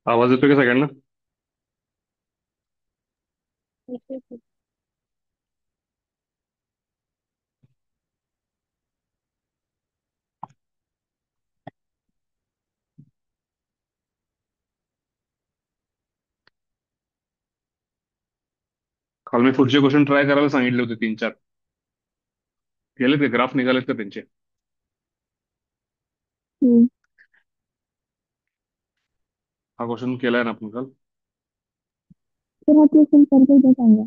आवाज येतोय का सगळ्यांना? ठीक आहे. काल मी पुढचे क्वेश्चन ट्राय करायला सांगितले होते तीन चार. गेले ते ग्राफ निघालेत का त्यांचे? हम्म. हा क्वेश्चन केलाय ना आपण काल? तर हा क्वेश्चन परत एकदा सांगा.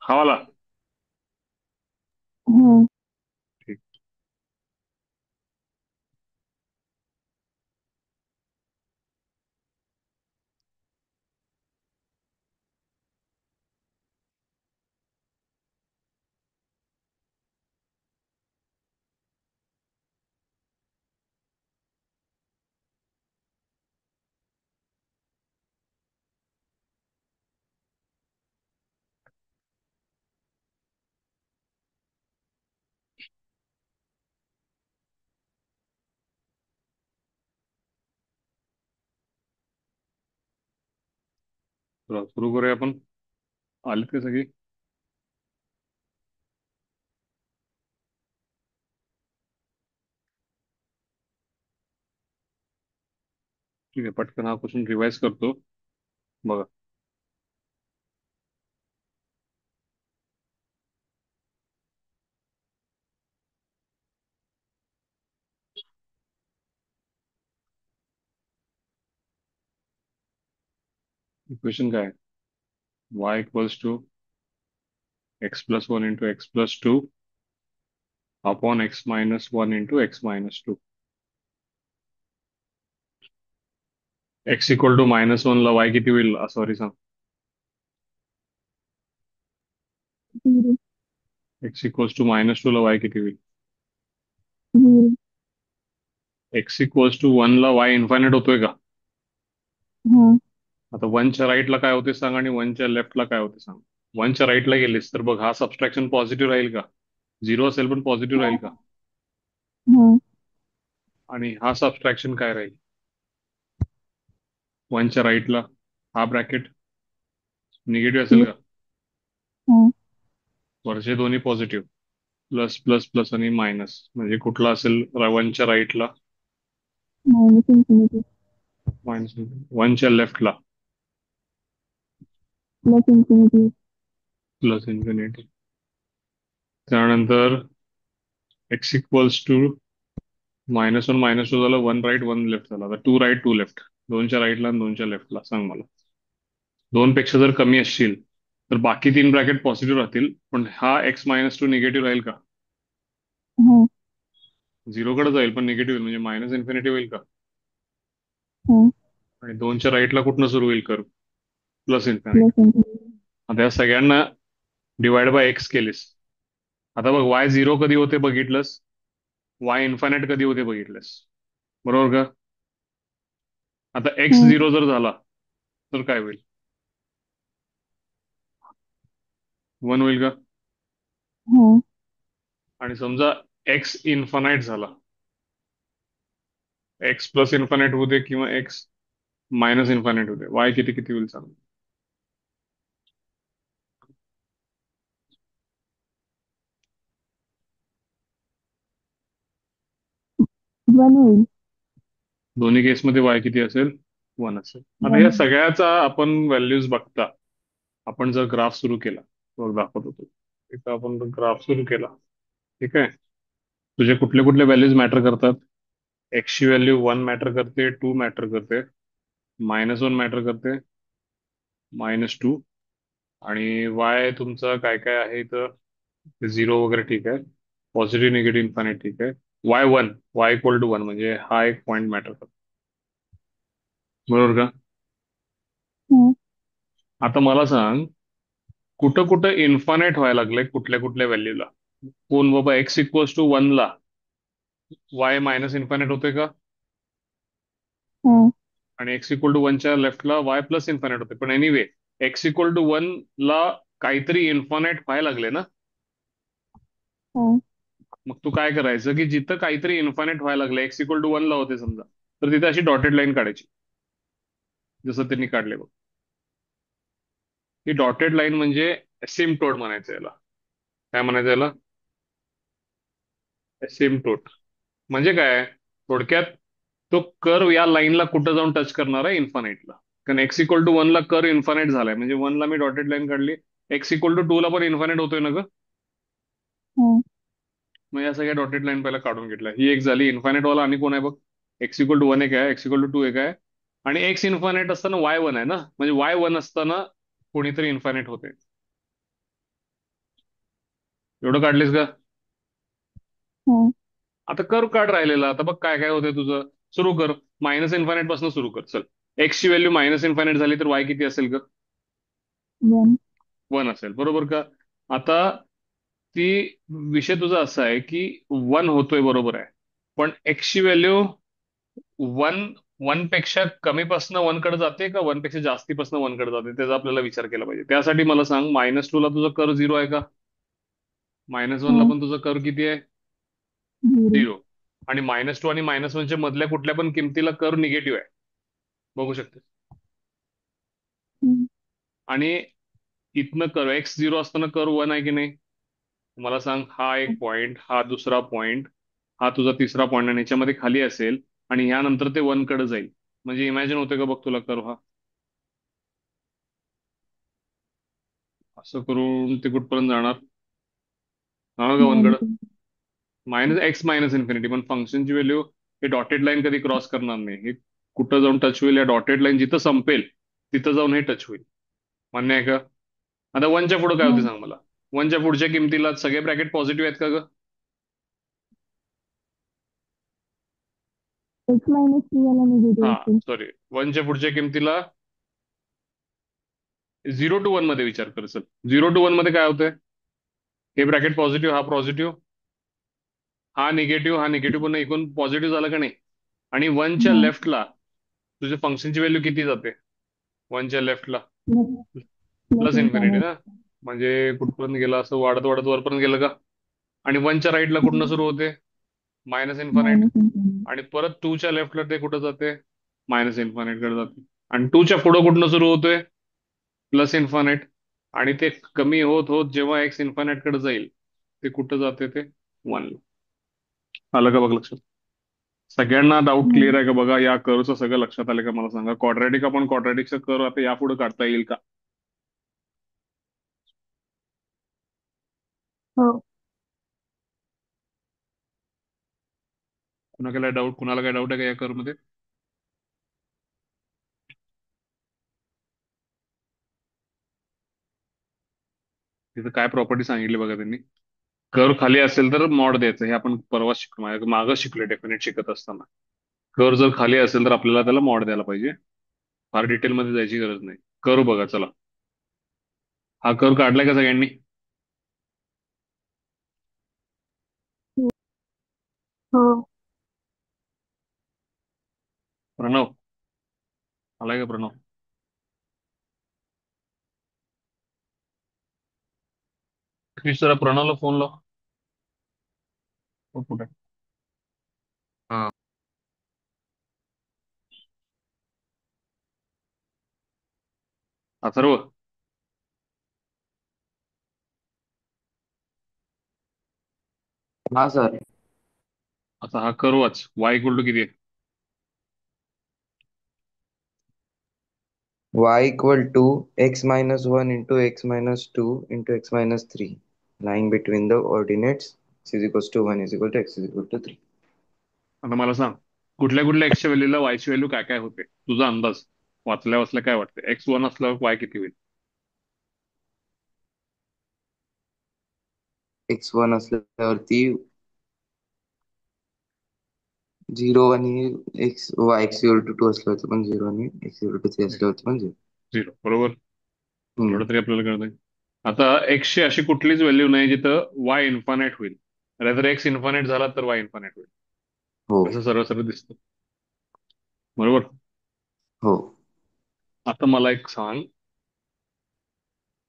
हा वाला. हा. ठीक. चला सुरू करूया आपण. आलेत का सगळी? ठीक आहे, पटकन हा क्वेश्चन रिवाइज करतो. बघा. इक्वेशन काय आहे? Y equals to x plus one into x plus two upon x minus one into x minus two. X equal to minus one ला वाय किती होईल? सॉरी सांग. Zero. X equals to minus two ला y किती होईल? Zero. X equals to one ला y infinite होतोय का? हा. आता वनच्या राईटला काय होते सांग आणि वनच्या लेफ्टला काय होते सांग. वनच्या राईटला गेलीस तर बघ, हा सबट्रॅक्शन पॉझिटिव्ह राहील का? झिरो असेल पण पॉझिटिव्ह राहील का? हा. आणि हा सबट्रॅक्शन काय राहील? वनच्या राईटला हा ब्रॅकेट निगेटिव्ह असेल प्लस. का? हा. वरचे दोन्ही पॉझिटिव्ह. प्लस प्लस प्लस आणि मायनस म्हणजे कुठला असेल वनच्या राईटला? Minus infinity. मायनस. वनच्या लेफ्टला प्लस इन्फिनिटी. Plus infinity. त्यानंतर X equals to minus two झालं, वन राईट वन लेफ्ट झाला. आता टू राईट टू लेफ्ट, दोनच्या राईटला आणि दोनच्या लेफ्टला सांग मला. दोन पेक्षा जर कमी असतील तर बाकी तीन ब्रॅकेट पॉझिटिव्ह राहतील, पण हा एक्स मायनस टू निगेटिव्ह राहील का? हा. झिरोकडे जाईल पण निगेटिव्ह म्हणजे मायनस इन्फिनिटी होईल का? हा. आणि दोनच्या राईटला कुठनं सुरू होईल कर? Plus plus infinity. इन्फिनिटी. आता या सगळ्यांना डिवाइड बाय एक्स केलीस. आता बघ, वाय झिरो कधी होते बघितलंस? वाय इन्फायनाइट कधी होते बघितलंस? बरोबर का? आता एक्स हा. झिरो जर झाला तर काय होईल? वन होईल का? हा. आणि समजा एक्स इन्फानाइट झाला, एक्स प्लस इन्फानाइट होते किंवा एक्स मायनस इन्फानाइट होते, वाय किती किती होईल सांग. वन होईल. दोन्ही केसमध्ये वाय किती असेल? वन असेल. आता वन या होईल. सगळ्याचा आपण व्हॅल्यूज बघता, आपण जर ग्राफ सुरू केला, बघ दाखवत होतो इथं, आपण ग्राफ सुरू केला. ठीक आहे. तुझे कुठले कुठले व्हॅल्यूज मॅटर करतात? एक्सची व्हॅल्यू वन मॅटर करते, टू मॅटर करते, मायनस वन मॅटर करते, मायनस टू, आणि वाय तुमचं काय काय आहे इथं? झिरो वगैरे ठीक आहे. पॉझिटिव्ह निगेटिव्ह इन्फानाइट ठीक आहे. Y one, y equal to one म्हणजे हा एक पॉईंट मॅटर करतो. बरोबर का? हा. आता मला सांग, कुठं कुठं इन्फानाइट व्हायला लागलंय कुठल्या कुठल्या व्हॅल्यूला? कोण बाबा? एक्स इक्वल्स टू वन ला वाय मायनस इन्फानाइट होते का? हा. आणि एक्स इक्वल टू वनच्या लेफ्टला वाय प्लस इन्फानाइट होते. पण anyway, x equal to one ला काहीतरी इन्फानाइट व्हायला लागले ना? हा. मग तू काय करायचं की जिथं काहीतरी इन्फानाइट व्हायला लागलं, एक्स इक्वल टू वन ला होते समजा, तर तिथे अशी डॉटेड लाईन काढायची. जसं त्यांनी काढले बघ. ही डॉटेड लाईन म्हणजे एसिम्पटोट म्हणायचं याला. काय म्हणायचं याला? एसिम्पटोट. म्हणजे काय? थोडक्यात तो कर्व या लाईनला कुठं जाऊन टच करणार आहे? इन्फानाइटला. कारण एक्स इक्वल टू ला कर्व इन्फानाइट झालाय, म्हणजे ला मी डॉटेड लाईन काढली. एक्स इक्वल टू ला पण इन्फानाइट होतोय ना ग? हाँ. मग या सगळ्या डॉटेड लाईन पहिला काढून घेतल्या. ही एक झाली इन्फानाइट वाला. आणि कोण आहे बघ? एक्स इक्वल टू एक आहे, एक्स इक्वल टू एक आहे. आणि एक्स इन्फानाइट असताना वाय वन आहे ना, म्हणजे वाय वन असताना कोणीतरी इन्फानाइट होते. एवढं काढलीस का? हाँ. आता कर्व काढ राहिलेला. आता बघ काय काय होतंय तुझं. सुरू कर. मायनस इन्फानाइट पासून सुरू कर. चल. एक्स ची व्हॅल्यू मायनस इन्फानाइट झाली तर वाय किती असेल ग? वन. वन असेल, बरोबर का? आता ती विषय तुझा असा आहे की वन होतोय, बरोबर आहे. पण एक्स ची व्हॅल्यू वन वन पेक्षा कमीपासून वन कडे जाते का वन पेक्षा जास्तीपासून वन कडे जाते, त्याचा आपल्याला विचार केला पाहिजे. त्यासाठी मला सांग, -2 ला तुझा कर्व झिरो आहे का? -1 ला हाँ. पण तुझा कर्व किती आहे? जीरो. झिरो. आणि -2 आणि -1च्या मधल्या कुठल्या पण किमतीला कर्व निगेटिव्ह आहे. बघू शकते. हम्म. आणि इथनं कर्व एक्स झिरो असताना कर्व वन आहे की नाही? मला सांग, हा एक पॉइंट, हा दुसरा पॉइंट, हा तुझा तिसरा पॉइंट, आणि याच्यामध्ये खाली असेल. आणि ह्यानंतर ते वन कडे जाईल. म्हणजे इमॅजिन होते का बघ तुला कर्व हा? असं करून ते कुठपर्यंत जाणार? जाणार का वन कडे? Minus. Minus x minus infinity. पण फंक्शनची व्हॅल्यू हे डॉटेड लाईन कधी क्रॉस करणार नाही. हे कुठं जाऊन टच होईल? या डॉटेड लाईन जिथं संपेल तिथं जाऊन हे टच होईल. मान्य आहे का? आता वनच्या पुढे काय होते हाँ. सांग मला. वनच्या पुढच्या किमतीला सगळे ब्रॅकेट पॉझिटिव्ह आहेत का ग? एक्स माइनस टू वाला हा, निगेटिव्ह असेल. सॉरी. वनच्या पुढच्या किमतीला 0 to 1 मध्ये विचार कर. चल, 0 to 1 मध्ये काय होतंय? हे ब्रॅकेट पॉझिटिव्ह, हा पॉझिटिव्ह, हा निगेटिव्ह, हा निगेटिव्ह, पण एकूण पॉझिटिव्ह झालं का नाही? आणि वनच्या हाँ. लेफ्टला तुझ्या फंक्शनची व्हॅल्यू किती जाते? वनच्या लेफ्टला plus. Plus plus infinity infinite. ना. म्हणजे कुठपर्यंत गेला? असं वाढत वाढत वरपर्यंत गेलं का? आणि वनच्या राईटला कुठनं सुरू होते? Minus infinite. Minus infinite. आणि परत टूच्या लेफ्टला ते कुठं जाते? मायनस इन्फानाइट कडे जाते. आणि टूच्या पुढं कुठनं सुरू होतोय? Plus infinite. आणि ते कमी होत होत जेव्हा एक्स इन्फानाइट कडे जाईल, ते कुठं जाते? ते वन. आलं का बघ लक्षात? सगळ्यांना डाऊट हाँ. क्लिअर आहे का बघा? या कर्वचं सगळं लक्षात आलं का मला सांगा? क्वाड्रॅटिक, आपण क्वाड्रॅटिकचा कर्व आता यापुढे काढता येईल का? हो. कुणाला काय डाऊट आहे का या कर्व मध्ये? तिथं काय प्रॉपर्टी सांगितली बघा त्यांनी. कर्व खाली असेल तर मॉड द्यायचं, हे आपण परवा शिकलो, मागं शिकलोय डेफिनेट शिकत असताना. कर्व जर खाली असेल तर आपल्याला त्याला मॉड द्यायला पाहिजे. फार डिटेलमध्ये जायची गरज नाही. कर्व बघा चला. हा कर्व काढलाय का सगळ्यांनी? हो. प्रणव, आलाय का प्रणव? प्लीज जरा प्रणवला फोन लाव. तो कुठे आहे? हाँ अथर्व. हाँ सर। आता हा कर्व वाच. वाय इक्वल टू किती आहे? y equal to x minus 1 into x minus 2 into x minus 3 lying between the ordinates x is equals to 1 is equal to x is equal to 3. आता मला सांग, कुठल्या कुठल्या एक्सच्या व्हॅल्यूला वायची व्हॅल्यू काय काय होते? तुझा अंदाज वाचल्या वाचल्या काय वाटतं? एक्स वन असल्यावर वाय किती होईल? x1 असल्यावरती 0 आणि x equal to 2 असल्यावरती पण 0 आणि x equal to 3 असल्यावरती पण 0. झिरो, बरोबर. हम्म. एवढं तरी आपल्याला कळतंय. आता एक्सची अशी कुठलीच व्हॅल्यू नाही जिथं वाय इन्फानाइट होईल. जर एक्स इन्फानाइट झाला तर वाय इन्फानाइट होईल. हो. असं सरळ सरळ दिसतं, बरोबर. हो. आता मला एक सांग,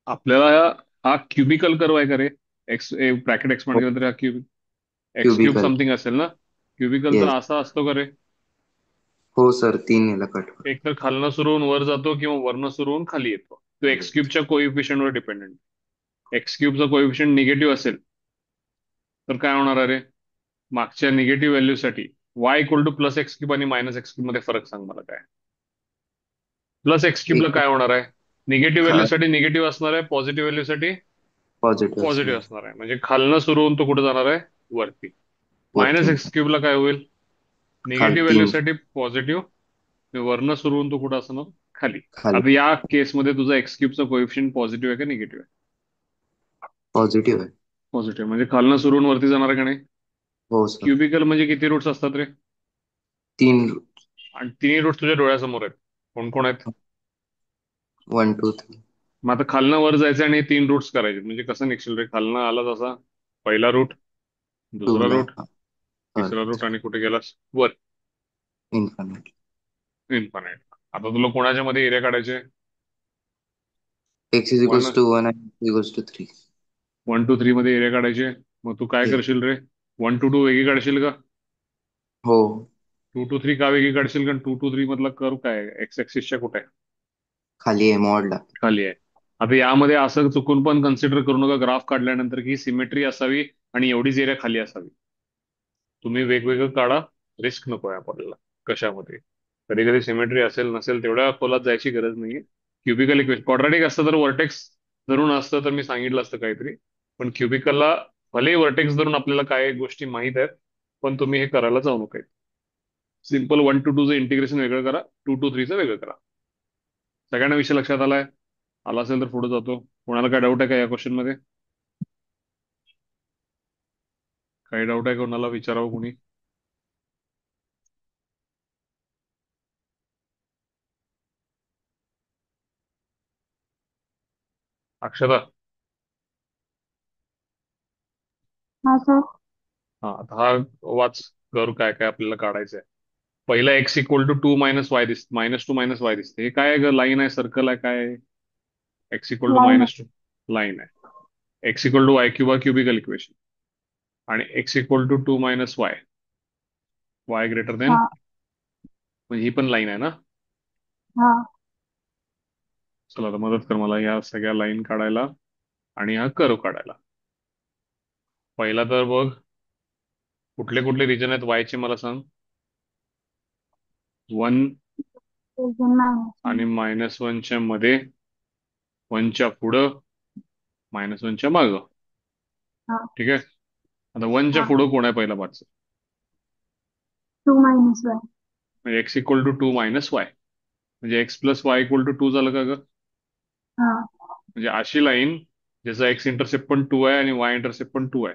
आपल्याला हा क्युबिकल कर्व आहे का रे? एक्स ब्रॅकेट एक्सपांड हो. केलं तर हा cube, x cube cubical. Something असेल ना? क्युबिकल तर येस. असा असतो का रे? हो सर, 3 याला कट करू. एक तर खालनं सुरू होऊन वर जातो किंवा वरनं सुरू होऊन खाली येतो. तो खाली एक्स येतो. क्यूबच्या कोइफिशियंटवर डिपेंडेंट. एक्स क्यूबचा कोइफिशियंट निगेटिव्ह असेल तर काय होणार आहे रे? मागच्या निगेटिव्ह व्हॅल्यूसाठी Y equal to plus x cube आणि मायनस एक्स क्यूब मध्ये फरक सांग मला काय. प्लस एक्स क्यूबला एक काय होणार आहे? निगेटिव्ह खा व्हॅल्यूसाठी निगेटिव्ह असणार आहे, पॉझिटिव्ह व्हॅल्यूसाठी पॉझिटिव्ह पॉझिटिव्ह असणार. असणार आहे. म्हणजे खालनं सुरू होऊन तो कुठे जाणार आहे? वरती. वरती मायनस एक्स क्यूबला काय होईल? खाली निगेटिव्ह 3 व्हॅल्यूसाठी पॉझिटिव्ह, वरनं सुरू होऊन तो कुठं असणार? खाली. खाली. आता या केसमध्ये तुझा एक्स क्यूबचा कोएफिशियंट पॉझिटिव्ह आहे का निगेटिव्ह आहे? पॉझिटिव्ह आहे. पॉझिटिव्ह. म्हणजे खालनं सुरू होऊन वरती जाणार आहे का नाही? हो सर. क्युबिकल म्हणजे किती रूट्स असतात रे? 3. आणि तिन्ही रूट्स तुझ्या डोळ्यासमोर आहेत. कोण कोण आहेत? 1 2 3. मग आता खालनं वर जायचं आणि हे तीन रूट्स करायचे म्हणजे कसं निघशील रे? खालनं आला तसा पहिला रूट, 2 दुसरा ला रूट, तिसरा रूट आणि कुठे गेलास? वर. इन्फानाइट. इन्फानाइट. आता तुला कोणाच्या मध्ये एरिया काढायचे? X is one equals to 1 आणि एक्स इक्वल्स टू 3. 1 2 3 मध्ये एरिया काढायचे. मग तू काय हे करशील रे? 1 2 2 वेगळी काढशील का? हो. 2 2 3 का वेगळी काढशील? कारण 2 2 3 मधला कर्व काय आहे? एक्स ऍक्सिसच्या कुठे आहे? खाली आहे मॉडला. खाली आहे. आता यामध्ये असं चुकून पण कन्सिडर करू नका ग्राफ काढल्यानंतर की सिमेट्री असावी आणि एवढीच एरिया खाली असावी. तुम्ही वेगवेगळं काढा. रिस्क नको आहे आपल्याला कशामध्ये. कधी कधी सिमेट्री असेल नसेल तेवढ्या खोलात जायची गरज नाहीये. क्युबिकल इक्वेशन क्वाड्रॅटिक असतं तर वर्टेक्स धरून असतं तर मी सांगितलं असतं काहीतरी. पण क्युबिकलला भले वर्टेक्स धरून आपल्याला काय गोष्टी माहीत आहेत, पण तुम्ही हे करायला जाऊ नका. सिम्पल 1 to 2चं इंटिग्रेशन वेगळं करा, 2 to 3चं वेगळं करा. सगळ्यांना विषय लक्षात आलाय? आला असेल तर पुढे जातो. कोणाला काय डाऊट आहे का या क्वेश्चन मध्ये? काही डाऊट आहे कोणाला विचारावं कोणी? अक्षता. हाँ सर. हा आता हा वाच. कर काय काय आपल्याला काढायचं आहे. पहिला एक्स इक्वल टू 2 - y दिसत, -2 - y दिसते. हे काय लाईन आहे, सर्कल आहे, काय? एक्स इक्वल टू लाइन है. -2 लाईन आहे. X equal to y cube हा क्युबिकल इक्वेशन. आणि x equal to 2 - y greater than, हाँ. म्हणजे ही पण लाईन आहे ना? हाँ. चला आता मदत कर मला या सगळ्या लाईन काढायला आणि हा कर्व काढायला. पहिला तर बघ, कुठले कुठले रिजन आहेत वायचे मला सांग. 1 रीजन आणि माइनस. -1च्या मध्ये, 1च्या पुढं, -1च्या मागं. हाँ. ठीक आहे. आता 1च्या हाँ. पुढं कोण आहे पहिला पाच? 2 - 1. म्हणजे एक्स इक्वल टू 2 - वाय. म्हणजे x plus Y equal to 2 झालं का ग? हाँ. म्हणजे अशी लाईन ज्याचा एक्स इंटरसेप्ट पण 2 आहे आणि वाय इंटरसेप्ट पण 2 आहे.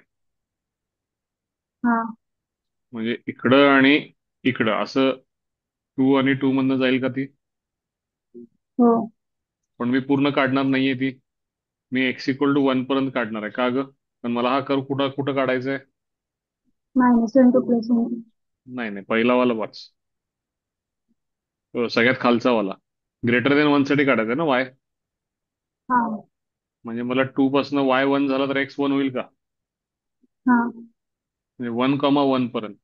हाँ. म्हणजे इकडं आणि इकडं असं 2 आणि 2 मधनं जाईल का ती? हो. पण मी पूर्ण काढणार नाहीये ती. मी एक्स इक्वल टू 1 पर्यंत काढणार आहे. का ग? पण मला हा कर्व कुठं कुठं काढायचा आहे? -1 to +1. नाही नाही, पहिला वाला वाच. सगळ्यात खालचा वाला. ग्रेटर देन 1 साठी काढायचा आहे ना वाय? हाँ. म्हणजे मला 2 पासून वाय 1 झाला तर एक्स 1 होईल का? हाँ. म्हणजे 1, 1 पर्यंत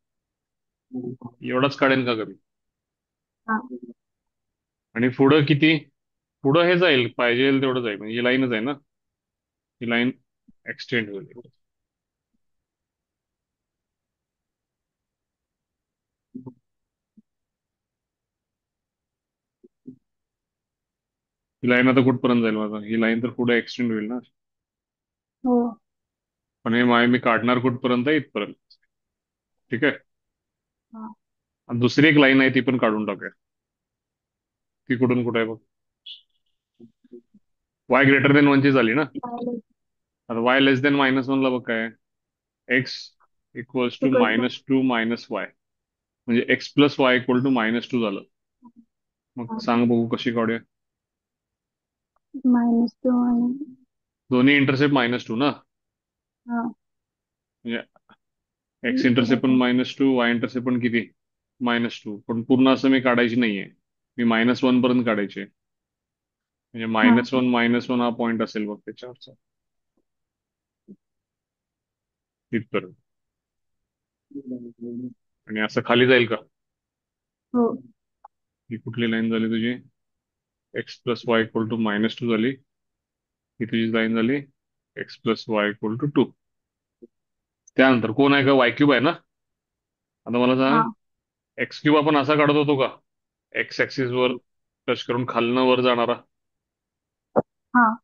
एवढाच काढेन का कमी? हाँ. आणि पुढं किती? पुढं हे जाईल, पाहिजे तेवढं जाईल. म्हणजे ही लाईनच आहे ना? ही लाईन एक्सटेंड होईल. ही लाईन आता कुठपर्यंत जाईल माझा? ही लाईन तर पुढे एक्सटेंड होईल ना? हो. पण हे माय मी काढणार कुठपर्यंत? इथपर्यंत. ठीक आहे. हाँ. आणि दुसरी एक लाईन आहे ती पण काढून टाकूया. ती कुठून कुठे आहे बघ. वाय ग्रेटर देन 1 ची झाली ना? -2 आता वाय लेस देन -1 ला बघ काय? X equals to -2 -Y. म्हणजे x plus Y equal to -2 झालं. मग सांग बघू कशी काढूया? -2 दोन्ही इंटरसेप्ट -2 ना? हाँ. म्हणजे एक्स इंटरसेप्ट पण -2, वाय इंटरसेप्ट पण किती? -2. पण पूर्ण असं मी काढायची नाहीये. मी -1 पर्यंत काढायचे. म्हणजे हाँ. -1 हा पॉईंट असेल बघ त्याच्यावरचा. तिथपर्यंत. आणि असं खाली जाईल का? हो. ही कुठली लाईन झाली तुझी? X plus Y equal to -2 झाली. ही तुझी लाईन झाली x plus Y equal to 2. त्यानंतर कोण आहे का? वाय क्यूब आहे ना. आता मला सांग, हाँ एक्स क्यूब आपण असा काढत होतो का? एक्स ऍक्सिस वर टच करून खालनं वर जाणारा. हाँ.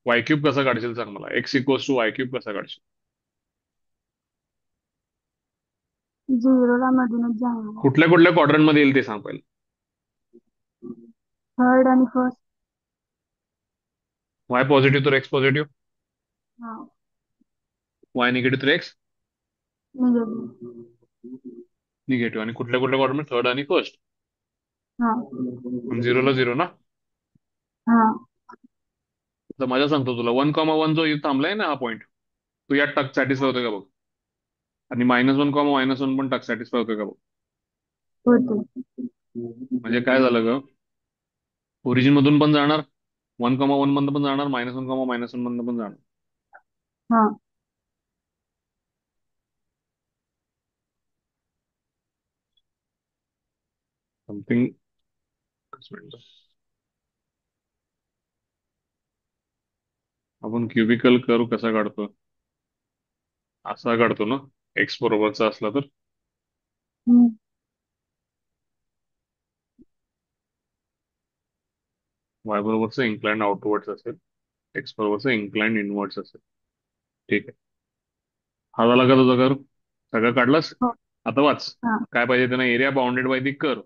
वाय क्यूब कसा काढशील सांग मला? X equals to y cube कसा काढशील? झिरोला मधूनच जाणार. कुठल्या कुठल्या क्वाड्रंट मध्ये येईल ते सांग पहिलं. थर्ड आणि फर्स्ट. वाय पॉझिटिव्ह तर एक्स पॉझिटिव्ह, हाँ. वाय निगेटिव्ह तर एक्स निगेटिव. निगेटिव्ह. आणि कुठल्या कुठल्या क्वाड्रंट? थर्ड आणि फर्स्ट. हाँ. झिरोला झिरो ना. हाँ. तर माझ्या सांगतो तुला, 1,1 जो इथं थांबलाय ना हा पॉईंट, तो यात टक सॅटिस्फाय होतोय का बघ. आणि -1,-1 पण टक सॅटिस्फाय होतोय का बघ. होते. म्हणजे काय झालं ग? ओरिजिन मधून पण जाणार, 1,1 मधून पण जाणार, -1,-1 मधून पण जाणार. हाँ. समथिंग. आपण क्युबिकल कर्व कसा काढतो? असा काढतो ना, एक्स बरोबरचा असला तर. हम्म. वाय बरोबरचं इन्क्लाइंड आउटवर्ड्स असेल, एक्स बरोबरचं इन्क्लाइंड इनवर्ड्स असेल. ठीक आहे. हा झाला का तुझा कर्व? सगळं काढलास? हो. आता वाच. हाँ. काय पाहिजे त्यांना? Area bounded by the curve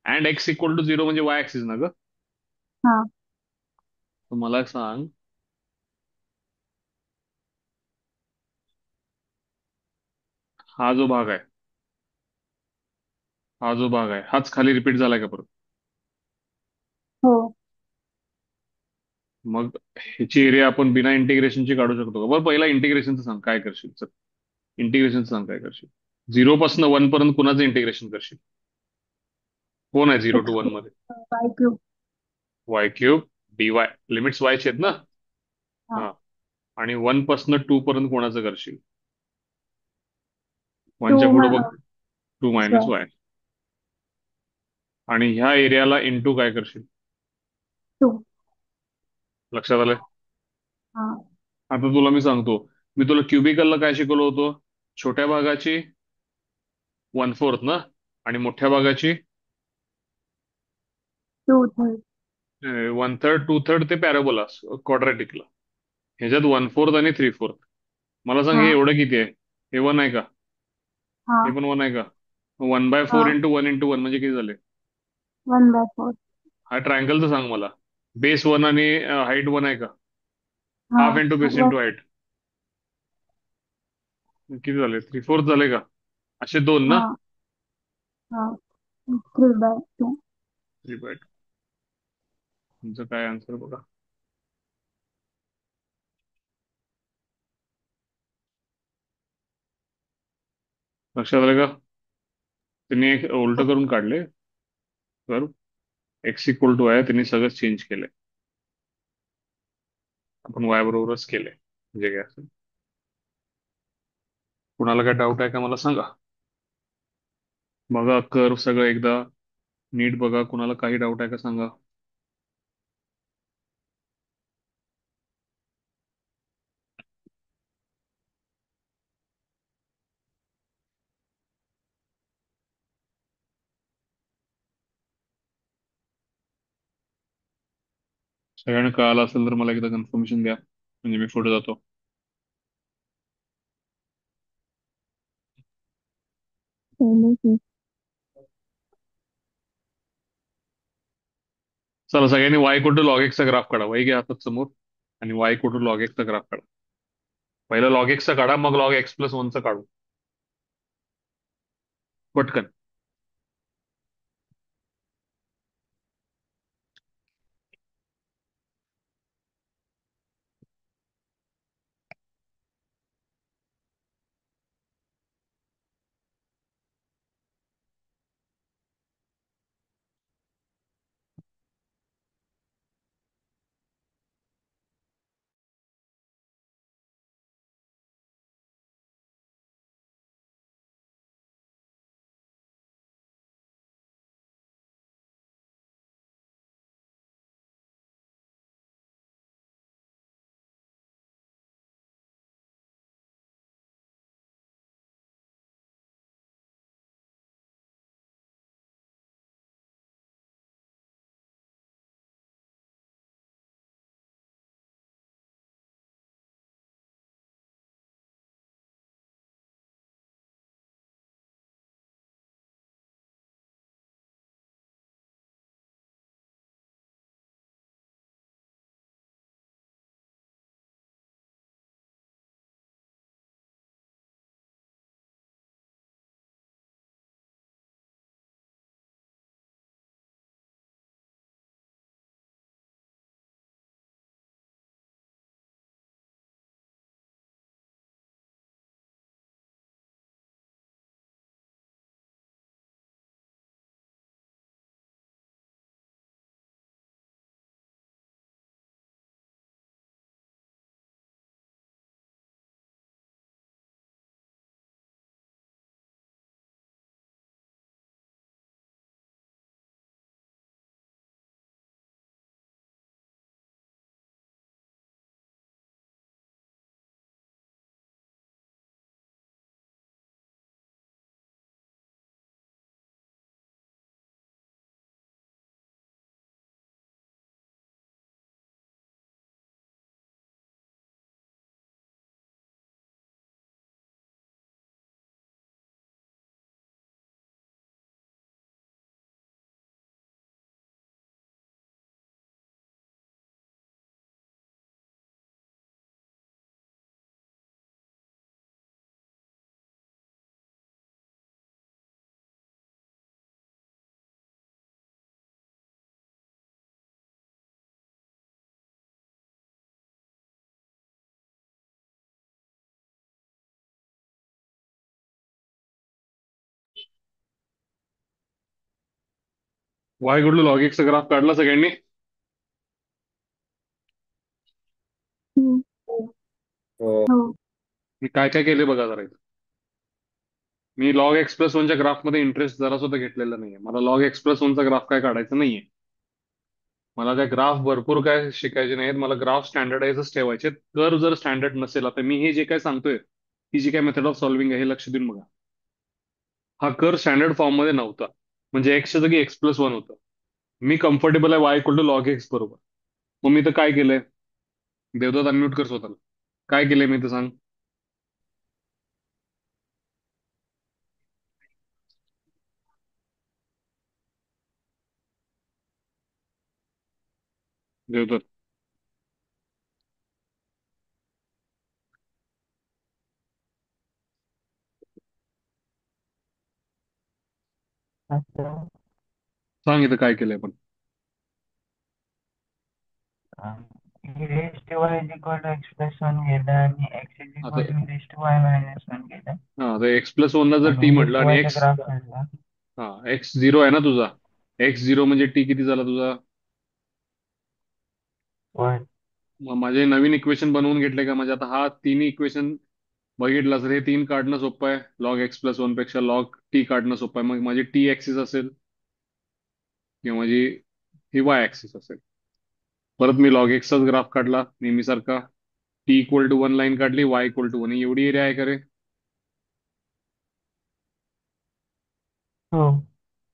and x equal to 0 म्हणजे वाय ऍक्सिस ना ग. हाँ. तर मला सांग, हा जो भाग आहे, हा जो भाग आहे हाच खाली रिपीट झालाय का परत? हो. मग ह्याची एरिया आपण बिना इंटिग्रेशनची काढू शकतो का? बरं पहिला इंटिग्रेशनचं सांग काय करशील. चल, इंटिग्रेशन सांग काय करशील. 0 पासून 1 पर्यंत कुणाचं इंटिग्रेशन करशील? कोण आहे 0 एक्स टू 1 क्यूब मध्ये? Y cube. Y cube D Y. Limits वायचे आहेत ना. हाँ. हा. आणि 1 पासून 2 पर्यंत कोणाचं करशील? टू 1च्या पुढे बघ, माइनस 2 मायनस वाई. वाय. आणि ह्या एरियाला इंटू काय करशील? टू. लक्षात आलंय? हाँ. आता तुला मी सांगतो, मी तुला क्युबिकलला काय शिकवलं होतं? छोट्या भागाची 1/4 ना, आणि मोठ्या भागाची टू थर्ड. 1/3 2/3 ते पॅराबोला क्वाड्रॅटिकला. ह्याच्यात 1/4 आणि 3/4. मला सांग, हे हाँ. एवढं किती आहे? हे 1 आहे का? हे हाँ. पण 1 आहे का? 1/4 हाँ. इंटू 1 म्हणजे किती झाले? 1/4. हा ट्रायंगलचं सांग मला. बेस 1 आणि हाईट 1 आहे का? हाफ हाँ. Into base one. Into height किती झाले? 3/4 झाले का? असे दोन ना. हाँ. हाँ. 3/2. 3/2. तुमचं काय आन्सर बघा. लक्षात आलं का? त्यांनी एक उलट करून काढले तर एक्स इक्वल टू आहे, त्यांनी सगळं चेंज केलंय. आपण वाय बरोबरच केलंय. म्हणजे काय असेल? कुणाला काय डाऊट आहे का मला सांगा. बघा कर्व सगळं एकदा नीट बघा. कुणाला काही डाऊट आहे का सांगा. सगळ्यांना कळालं असेल तर मला एकदा कन्फर्मेशन द्या, म्हणजे मी पुढे जातो. पहले से. चला सगळ्यांनी वाय इक्वल टू लॉग एक्सचा ग्राफ काढा. वही घ्या हातात समोर आणि वाय इक्वल टू लॉग एक्सचा ग्राफ काढा. पहिला लॉग एक्सचा काढा, मग लॉग एक्स प्लस 1चा काढू पटकन. वाय गुडलू लॉग एक्सचा ग्राफ काढला सगळ्यांनी. हम्म. हो. हो. मी काय काय केले बघा जरा इथं. मी लॉग एक्स प्लस वनच्या ग्राफमध्ये इंटरेस्ट जरा सुद्धा घेतलेला नाहीये. मला लॉग एक्स प्लस वनचा ग्राफ काय काढायचा नाहीये. मला काय ग्राफ भरपूर काय शिकायचे नाहीत. मला ग्राफ स्टँडर्डाइजच ठेवायचे. कर जर स्टँडर्ड नसेल, आता मी हे जे काय सांगतोय, ही जी काय मेथड ऑफ सॉल्व्हिंग आहे हे लक्ष देऊन बघा. हा कर स्टँडर्ड फॉर्म मध्ये नव्हता, म्हणजे एक्सच्या जागी एक्स प्लस वन होतं. मी कम्फर्टेबल आहे Y equal to log x बरोबर. मग मी तर काय केलंय, देवदत्त अनम्यूट कर स्वतःला. काय केलंय मी तर सांग. देवदत्त. अच्छा. सांग इथं काय केलंय पण. ही raise to Y is equal to x plus one घेतलं आणि एक्स इज आता equal to raise to Y minus one घेतलं हा, आता एक्स प्लस वनला जर टी आणि म्हटलं रेस टू आणि वायचा एक्स, ग्राफ काढला. हा एक्स झिरो आहे ना तुझा. एक्स झिरो म्हणजे टी किती झाला तुझा. वन. मग माझे नवीन इक्वेशन बनवून घेतले का. म्हणजे आता हा तिन्ही इक्वेशन बघितलं तर हे तीन काढणं सोपं आहे. लॉग एक्स प्लस वन पेक्षा लॉग टी काढणं सोपं आहे. मग माझी टी ऍक्सिस असेल किंवा माझी ही वाय ऍक्सिस असेल. परत मी लॉग एक्सचाच ग्राफ काढला नेहमीसारखा. T equal to one line काढली, वाय इक्वल टू वन, एवढी एरिया आहे का रे. हो.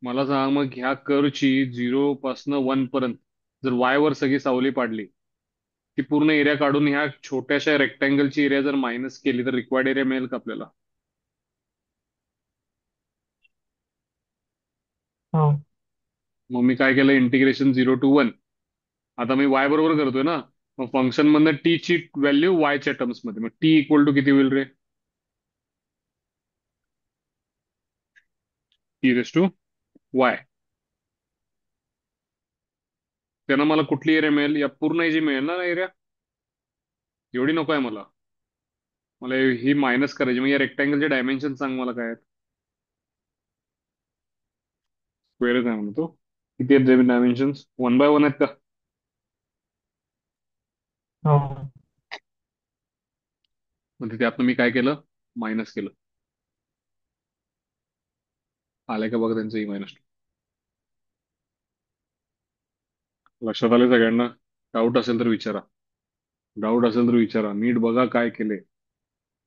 मला सांग मग ह्या कर्वची झिरो पासनं वन पर्यंत जर वाय वर सगळी सावली पाडली, ती पूर्ण एरिया काढून ह्या छोट्याशा रेक्टँगलची एरिया जर मायनस केली तर रिक्वायर्ड एरिया मिळेल का आपल्याला. हो. मग मी काय केलं, इंटिग्रेशन झिरो टू वन. आता मी वाय बरोबर करतोय ना. मग फंक्शन मधनं टी ची व्हॅल्यू वायच्या टर्म्स मध्ये, मग टी इक्वल टू किती होईल रे. T raise to Y. त्यानं मला कुठली एरिया मिळेल, या पूर्ण याची मिळेल ना एरिया. एवढी नको आहे मला. मला ही मायनस करायची. मग या रेक्टँगलचे डायमेन्शन सांग मला काय आहेत. स्क्वेअरच आहे म्हणतो. किती आहेत डायमेन्शन, वन बाय वन आहेत का. हो. म्हणजे त्यातनं मी काय केलं, मायनस केलं. आलंय का बघ त्यांचं ही मायनस. लक्षात आले सगळ्यांना. डाऊट असेल तर विचारा. डाऊट असेल तर विचारा, नीट बघा काय केले.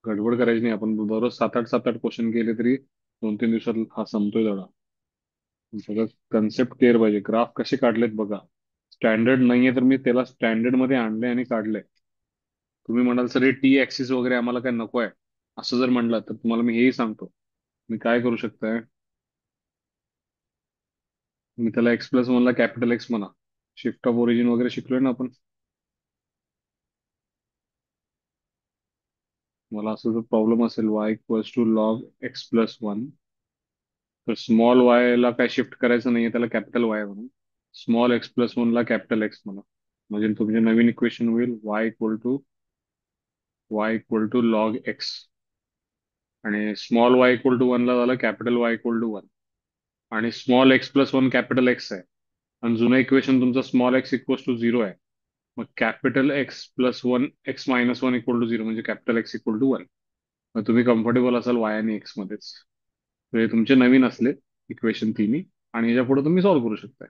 गडबड करायची नाही. आपण दररोज सात आठ क्वेश्चन केले तरी 2-3 दिवसात हा संपतोय धडा. सगळं कन्सेप्ट क्लिअर पाहिजे. ग्राफ कसे काढलेत बघा. स्टँडर्ड नाहीये तर मी त्याला स्टँडर्ड मध्ये आणले आणि काढले. तुम्ही म्हणाल सर हे टी ऍक्सिस वगैरे आम्हाला काय नको आहे, असं जर म्हणलं तर तुम्हाला मी हेही सांगतो. मी काय करू शकताय, मी त्याला एक्स प्लस वनला कॅपिटल एक्स म्हणा. शिफ्ट ऑफ ओरिजिन वगैरे शिकलोय ना आपण. मला असं जर प्रॉब्लेम असेल Y equals to log X plus one, तर स्मॉल वाय ला काय शिफ्ट करायचं नाहीये, त्याला कॅपिटल वाय म्हणून. स्मॉल एक्स प्लस वन ला कॅपिटल एक्स म्हणा. म्हणजे तुमचे नवीन इक्वेशन होईल Y equal to log X. आणि small Y equal to one ला झालं capital Y equal to one. आणि small X plus one capital X आहे. आणि जुनं इक्वेशन तुमचं small X equals to zero आहे. मग capital X plus one X minus one equal to zero म्हणजे capital X equal to one. मग तुम्ही कम्फर्टेबल असाल वाय आणि एक्स मध्येच. तर हे तुमचे नवीन असले इक्वेशन तिन्ही, आणि याच्या पुढे तुम्ही सॉल्व्ह करू शकताय.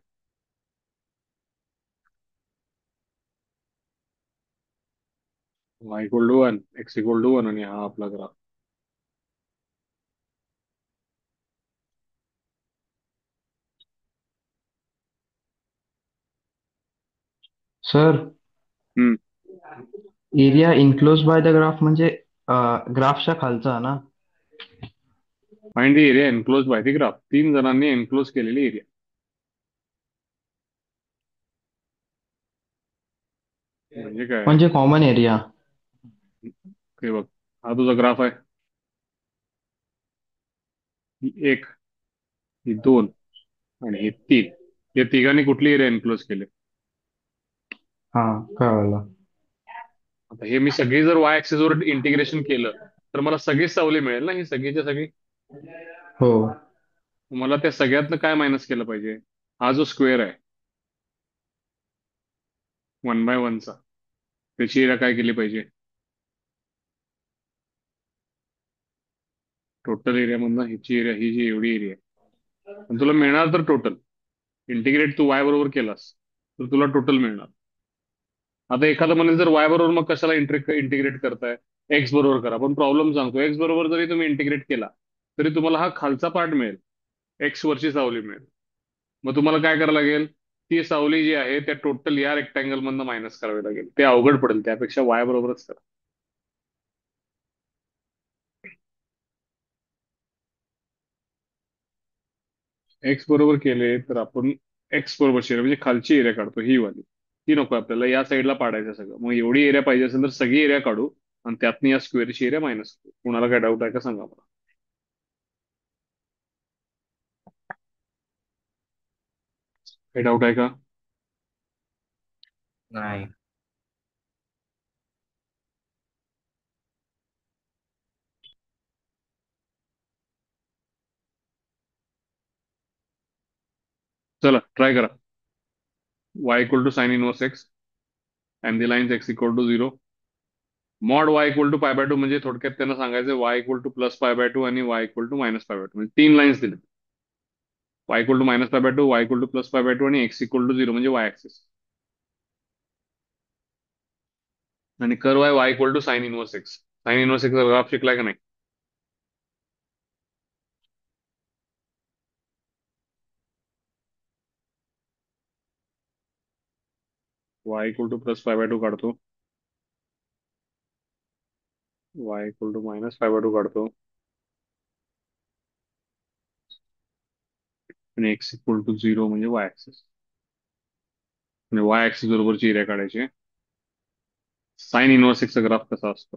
Y equal to one, x equal to one, आणि हा आपला graph. Sir, hmm. Area enclose by the graph म्हणजे ग्राफच्या खालचा ना. Find the area enclose by the graph. 3 जणांनी एनक्लोज केलेली एरिया म्हणजे काय. म्हणजे कॉमन एरिया. हे बघ, हा तुझा ग्राफ आहे. ही एक, ही दोन, आणि हे तीन. या तिघांनी कुठली एरिया एनक्लोज केले. हा, कळलं. आता हे मी सगळी जर वाय ऍक्सिस वर इंटिग्रेशन केलं तर मला सगळीच सावली मिळेल ना, ही सगळीच्या सगळी. हो. मला त्या सगळ्यातनं काय मायनस केलं पाहिजे. हा जो स्क्वेअर आहे 1/1चा, त्याची एरिया काय केली पाहिजे? टोटल एरियामधनं ह्याची एरिया, ही जी एवढी एरिया आहे, आणि तुला मिळणार तर टोटल. इंटिग्रेट तू वाय बरोबर केलास तर तुला टोटल मिळणार. आता एखादा म्हणेल जर वाय बरोबर मग कशाला इंटिग्रेट करताय, एक्स बरोबर करा. पण प्रॉब्लेम सांगतो, एक्स बरोबर जरी तुम्ही इंटिग्रेट केला तरी तुम्हाला हा खालचा पार्ट मिळेल, एक्स वरची सावली मिळेल. मग तुम्हाला काय करावं लागेल, ती सावली जी आहे त्या टोटल या रेक्टँगल मधनं मायनस करावी लागेल. ते अवघड पडेल, त्यापेक्षा वाय बरोबरच करा. एक्स बरोबर केले तर आपण एक्स बरोबर एरिया म्हणजे खालची एरिया काढतो, ही वाली. ती नको आपल्याला, या साईडला पाडायचं सगळं. मग एवढी एरिया पाहिजे असेल तर सगळी एरिया काढू आणि त्यातनं या स्क्वेअरची एरिया मायनस करू. कुणाला काय डाऊट आहे का सांगा मला. काही डाऊट आहे का? नाही. चला ट्राय करा. y equal to sine inverse x and the lines x equal to 0. Mod y equal to pi by two म्हणजे थोडक्यात त्यांना सांगायचं y equal to plus pi by two आणि y equal to minus pi by two, म्हणजे तीन lines दिले. y equal to minus pi by two, y equal to plus pi by two आणि x equal to 0 म्हणजे y axis. आणि curve आहे y equal to sine inverse X. Sine inverse X graph शिकलाय का नाही? y equal to plus pi by two काढतो, y equal to minus pi by two काढतो आणि x इक्वल टू 0 म्हणजे y ऍक्सिस. म्हणजे y ऍक्सिस बरोबरची area काढायची. साइन इनवर्स एक्सचा ग्राफ कसा असतो?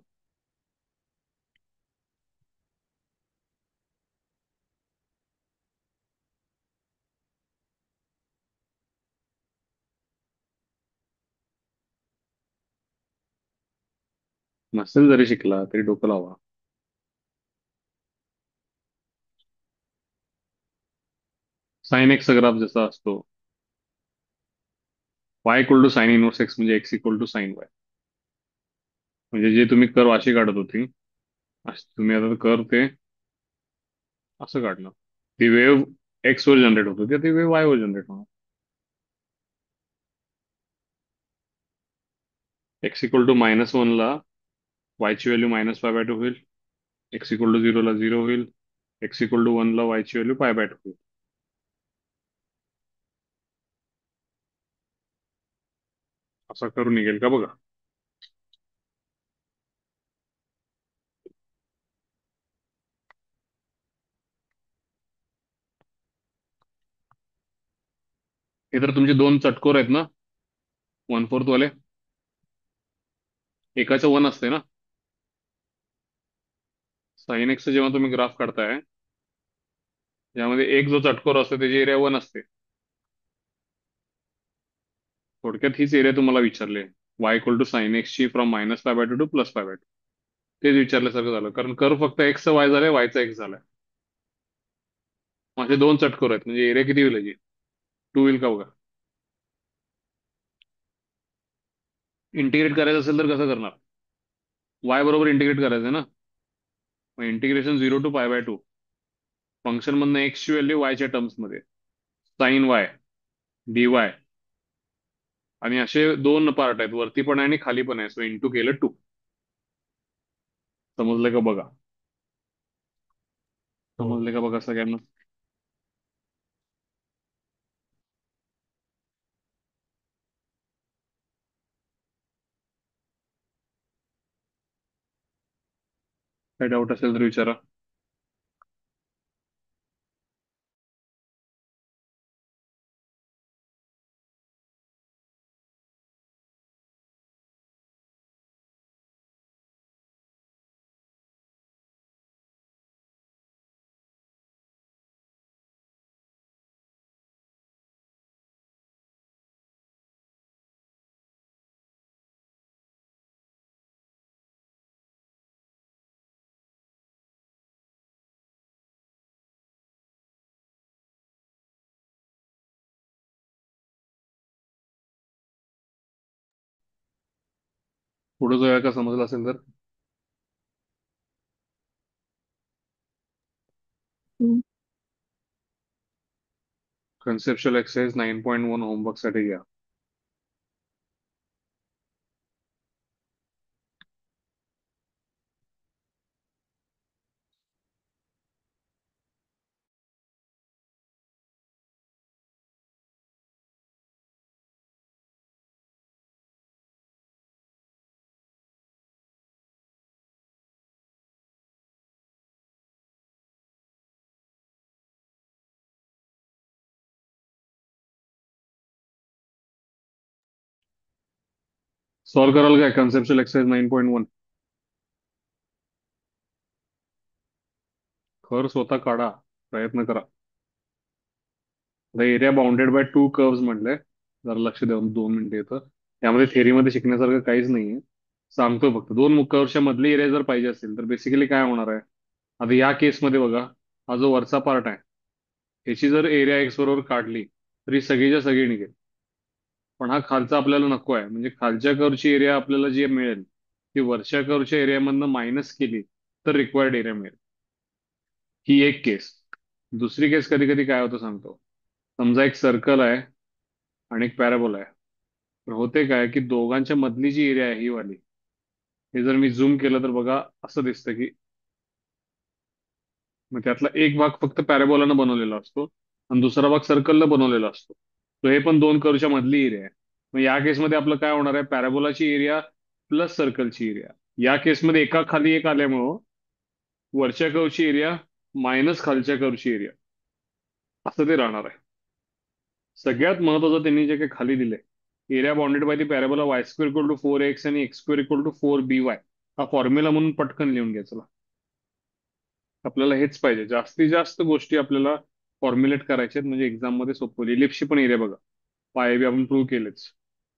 नसेल जरी शिकला तरी डोकं लावा. साइन एक्सचा ग्राफ जसा असतो, y equal to sine inverse x म्हणजे x equal to sine y. म्हणजे जे तुम्ही कर्व अशी काढत होती, तुम्ही आता कर्व ते असं काढलं. ती वेव्ह एक्स वर जनरेट होत होती, ती वेव्ह वाय वर जनरेट होणार. एक्स इक्वल टू -1 ला y ची value minus pi by to होईल, एक्स इक्वल टू 0 ला 0 होईल, एक्स इक्वल टू 1 ला y ची व्हॅल्यू पाय बाय टू होईल. असा करून निघेल का बघा. हे तर तुमचे दोन चटकोर आहेत ना, 1/4 वाले. एकाचं 1 असते ना. साइन एक्स जेव्हा तुम्ही ग्राफ काढताय, यामध्ये एक जो चटकोर असतो त्याची एरिया 1 असते. थोडक्यात हीच एरिया तुम्हाला विचारले, y equal to sine X ची from minus pi by two to plus pi by two. तेच विचारल्यासारखं झालं, कारण कर्व फक्त एक्सचा वाय झालाय, वायचा एक्स झालाय. माझे दोन चटकोर आहेत, म्हणजे एरिया किती होईल याची? 2 होईल का बघा. इंटिग्रेट करायचं असेल तर कसं करणार? वाय बरोबर इंटिग्रेट करायचं ना. मग integration 0 to pi by two, function मधनं एक्स ची व्हॅल्यू वायच्या टर्म्स मध्ये, साइन वाय डी वाय. आणि असे दोन पार्ट आहेत, वरती पण आहे आणि खाली पण आहे, सो इंटू केलं 2. समजलं का बघा? समजले का बघा सगळ्यांना? काय डाऊट असेल तर विचारा. पुढे जाऊया का समजलं असेल तर? हम्म. कन्सेप्च्युअल एक्सरसाइज 9.1 होमवर्कसाठी घ्या. सॉल्व्ह कराल काय कन्सेप्च्युअल एक्सरसाइज 9.1? खर स्वतः काढा, प्रयत्न करा. Area bounded by two curves म्हटलंय. जरा लक्ष देऊन 2 मिनिटं येतं. त्यामध्ये थेरीमध्ये शिकण्यासारखं काहीच नाहीये. सांगतो फक्त, दोन कर्व्सच्या मधली एरिया जर पाहिजे असेल तर बेसिकली काय होणार आहे. आता या केसमध्ये बघा, हा जो वरचा पार्ट आहे ह्याची जर एरिया एक्स बरोबर काढली तरी सगळीच्या सगळी निघेल. पण हा खालचा आपल्याला नको आहे, म्हणजे खालच्या कर्वची एरिया आपल्याला जी मिळेल ती वरच्या कर्वच्या एरियामधनं मायनस केली तर रिक्वायर्ड एरिया मिळेल. ही एक केस. दुसरी केस कधी कधी काय होतं सांगतो. समजा एक सर्कल आहे आणि एक पॅराबोला आहे. तर होते काय की दोघांच्या मधली जी एरिया आहे ही वाली, हे जर मी झूम केलं तर बघा असं दिसतं की मग त्यातला एक भाग फक्त पॅराबोलानं बनवलेला असतो आणि दुसरा भाग सर्कलनं बनवलेला असतो. तो हे पण दोन कर्वच्या मधली एरिया आहे. मग या केसमध्ये आपलं काय होणार आहे, पॅराबोलाची एरिया प्लस सर्कलची एरिया. या केसमध्ये एका खाली एक आल्यामुळं वरच्या कर्वची एरिया मायनस खालच्या कर्वची एरिया असं ते राहणार आहे. सगळ्यात महत्वाचं त्यांनी जे काही खाली दिलंय, area bounded by the parabola y square equal to 4x आणि x square equal to 4by, हा फॉर्म्युला म्हणून पटकन लिहून घ्यायचा. आपल्याला हेच पाहिजे, जास्तीत जास्त गोष्टी आपल्याला फॉर्म्युलेट करायच्या आहेत म्हणजे एक्झाम मध्ये सोपं. इलिप्सची पण एरिया बघा, पाय बी आपण प्रूव्ह केलेच.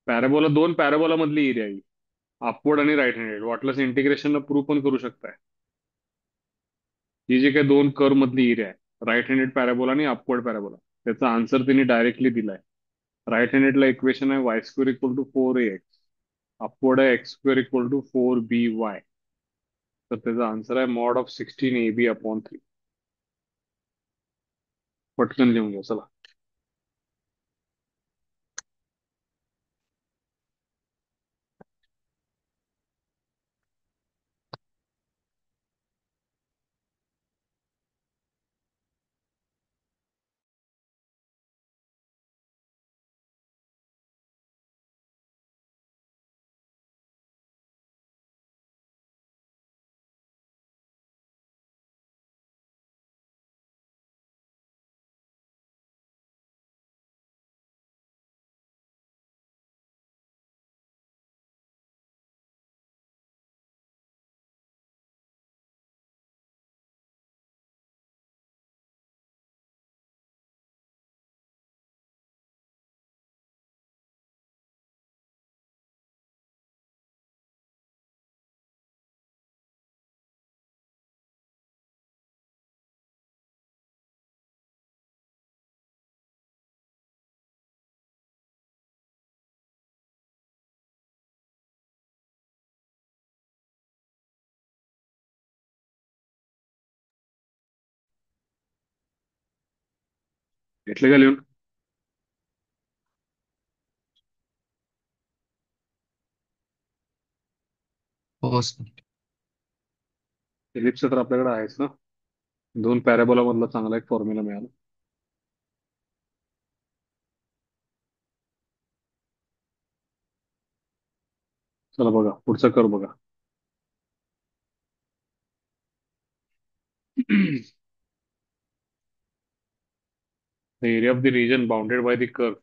पॅराबोला, दोन पॅराबोला मधली एरिया आहे, अपवर्ड आणि राईट हँडेड. वाटलंच इंटिग्रेशन प्रूव्ह पण करू शकताय. ही जी काही दोन कर्व मधली एरिया आहे, राईट हँडेड पॅराबोला आणि अपवर्ड पॅराबोला, त्याचा आन्सर त्यांनी डायरेक्टली दिलाय. राईट हँडेडला इक्वेशन आहे Y square equal to 4ax, upward आहे X square equal to 4by. तर त्याचा आन्सर आहे मॉड ऑफ 16ab/3. पटकन लिहून घ्या चला. घेतले का लिहून? हो सर. इलिप्स तर आपल्याकडे आहेच ना. दोन पॅराबोला मधला चांगला एक फॉर्म्युला मिळाला. चला बघा पुढचा कर बघा. The area of the region bounded by the curve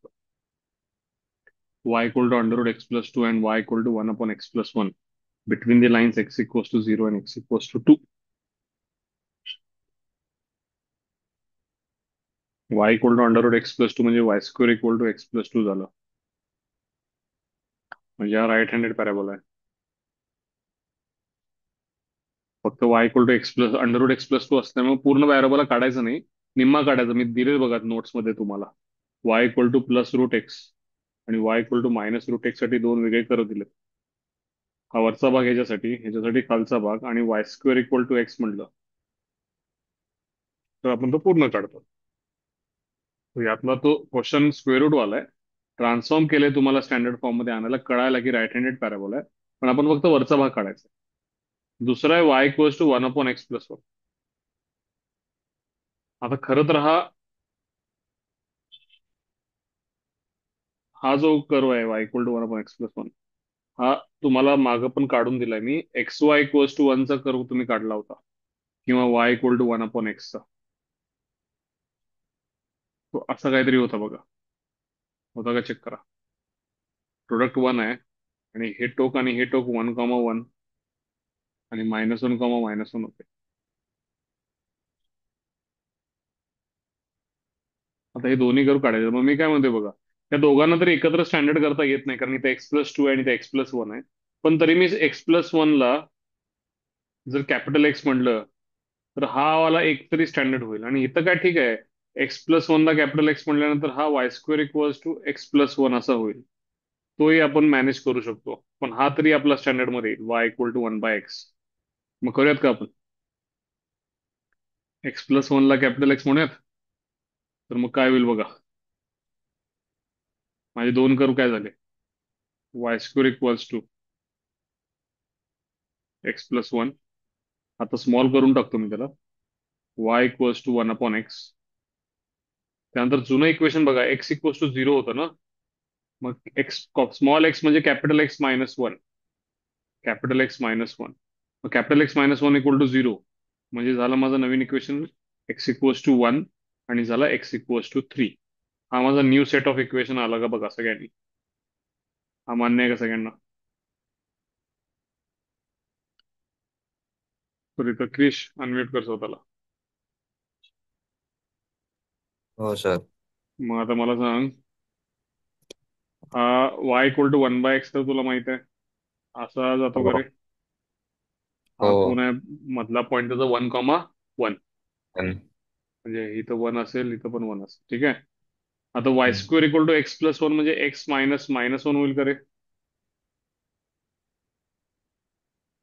y equal to under root x plus 2 and y equal to 1 upon x plus 1 between the lines x equals to 0 and x equals to 2. y equal to under root x plus 2 म्हणजे y square equal to x plus 2 झालं. म्हणजे हा right handed parabola आहे. फक्त y equal to x plus under root x plus 2 असल्यामुळे पूर्ण parabola काढायचं नाही, निम्मा काढायचा. मी दिले बघा नोट्स मध्ये तुम्हाला, y equal to plus root x आणि y equal to minus root x साठी दोन वेगळे कर्व दिले. हा वरचा भाग ह्याच्यासाठी खालचा भाग आणि y square equal to x म्हटलं तर आपण तो पूर्ण काढतो. तो यातला तो क्वेश्चन स्क्वेअर रूट वाला आहे. ट्रान्सफॉर्म केले तुम्हाला स्टँडर्ड फॉर्म मध्ये आणायला कळायला की राईट हँडेड पॅराबोला आहे, पण आपण फक्त वरचा भाग काढायचा आहे. दुसरा आहे Y equals to one upon X plus one. आता खरं तर हा जो कर्व आहे Y equal to one upon X plus one, हा तुम्हाला मागं पण काढून दिलाय मी. एक्स वाय इक्वल्स टू वनचा कर्व तुम्ही काढला होता, किंवा Y equal to one upon एक्सचा. तो असा काहीतरी होता बघा. होता का चेक करा. प्रोडक्ट वन आहे आणि हे टोक वन कॉमा वन आणि minus one comma minus one होते. आता हे दोन्ही कर्व काढायचे. मग मी काय म्हणते बघा, त्या दोघांना तरी एकत्र स्टँडर्ड करता येत नाही, कारण इथे एक्स प्लस टू आहे आणि इथे एक्स प्लस वन आहे. पण तरी मी एक्स प्लस वनला जर कॅपिटल एक्स म्हटलं तर हा वाला एक तरी स्टँडर्ड होईल. आणि इथं काय ठीक आहे, एक्स प्लस वनला कॅपिटल एक्स म्हटल्यानंतर हा y square equals to x plus one असा होईल. तोही आपण मॅनेज करू शकतो, पण हा तरी आपला स्टँडर्ड मध्ये येईल, y equal to one by x. मग करूयात का आपण एक्स प्लस वनला कॅपिटल एक्स म्हणूयात. तर मग काय होईल बघा, माझे दोन कर्व काय झाले, y square equals to x plus one. आता स्मॉल करून टाकतो मी त्याला. Y equals to one upon x. त्यानंतर जुनं इक्वेशन बघा, एक्स इक्वल्स टू झिरो होतं ना. मग एक्स स्मॉल एक्स म्हणजे capital X minus one. Capital X minus one. मग capital X minus one equal to zero. म्हणजे झालं माझं नवीन equation X equals to one आणि झाला एक्स इक्वल्स टू थ्री. हा माझा न्यू सेट ऑफ इक्वेशन आला का बघा सगळ्यांनी. हा मान्य आहे का सगळ्यांना? तर इथं क्रिश अनम्यूट कर स्वतःला. हो सर. मग आता मला सांग, हा y equal to one by x तर तुला माहित आहे असा जातो का हो रे? हा कोण हो. आहे मधला पॉईंट त्याचा वन कॉमा वन. हम्म, म्हणजे इथं वन असेल, इथं पण वन असेल, ठीक आहे. आता y hmm. Square equal to x plus one म्हणजे एक्स मायनस मायनस वन होईल का रे?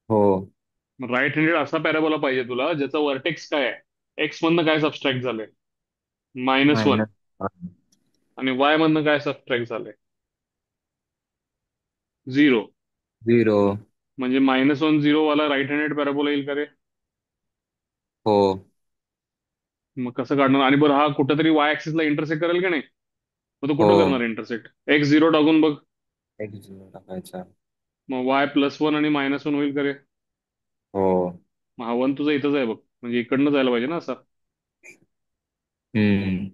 हो. राईट हँडेड असा पॅराबोला पाहिजे तुला ज्याचा वर्टेक्स काय आहे, एक्स मधनं काय सबस्ट्रॅक्ट झालंय, मायनस वन. मायनस आणि वाय मधनं काय सबट्रॅक्ट झालंय, झिरो. झिरो. म्हणजे मायनस वन झिरो वाला राईट हँडेड पॅराबोला येईल का रे? हो मग कसं काढणार? आणि बरं, हा कुठेतरी वाय ऍक्सिसला इंटरसेक्ट करेल का नाही? मग तो हो. कुठं करणार इंटरसेक्ट? एक्स झिरो टाकून बघ. एक झिरो टाकायचा. मग वाय प्लस वन आणि मायनस वन होईल का रे? हो. मग हा वन तुझा इथंच आहे बघ, म्हणजे इकडनं जायला पाहिजे ना असा. हम्म.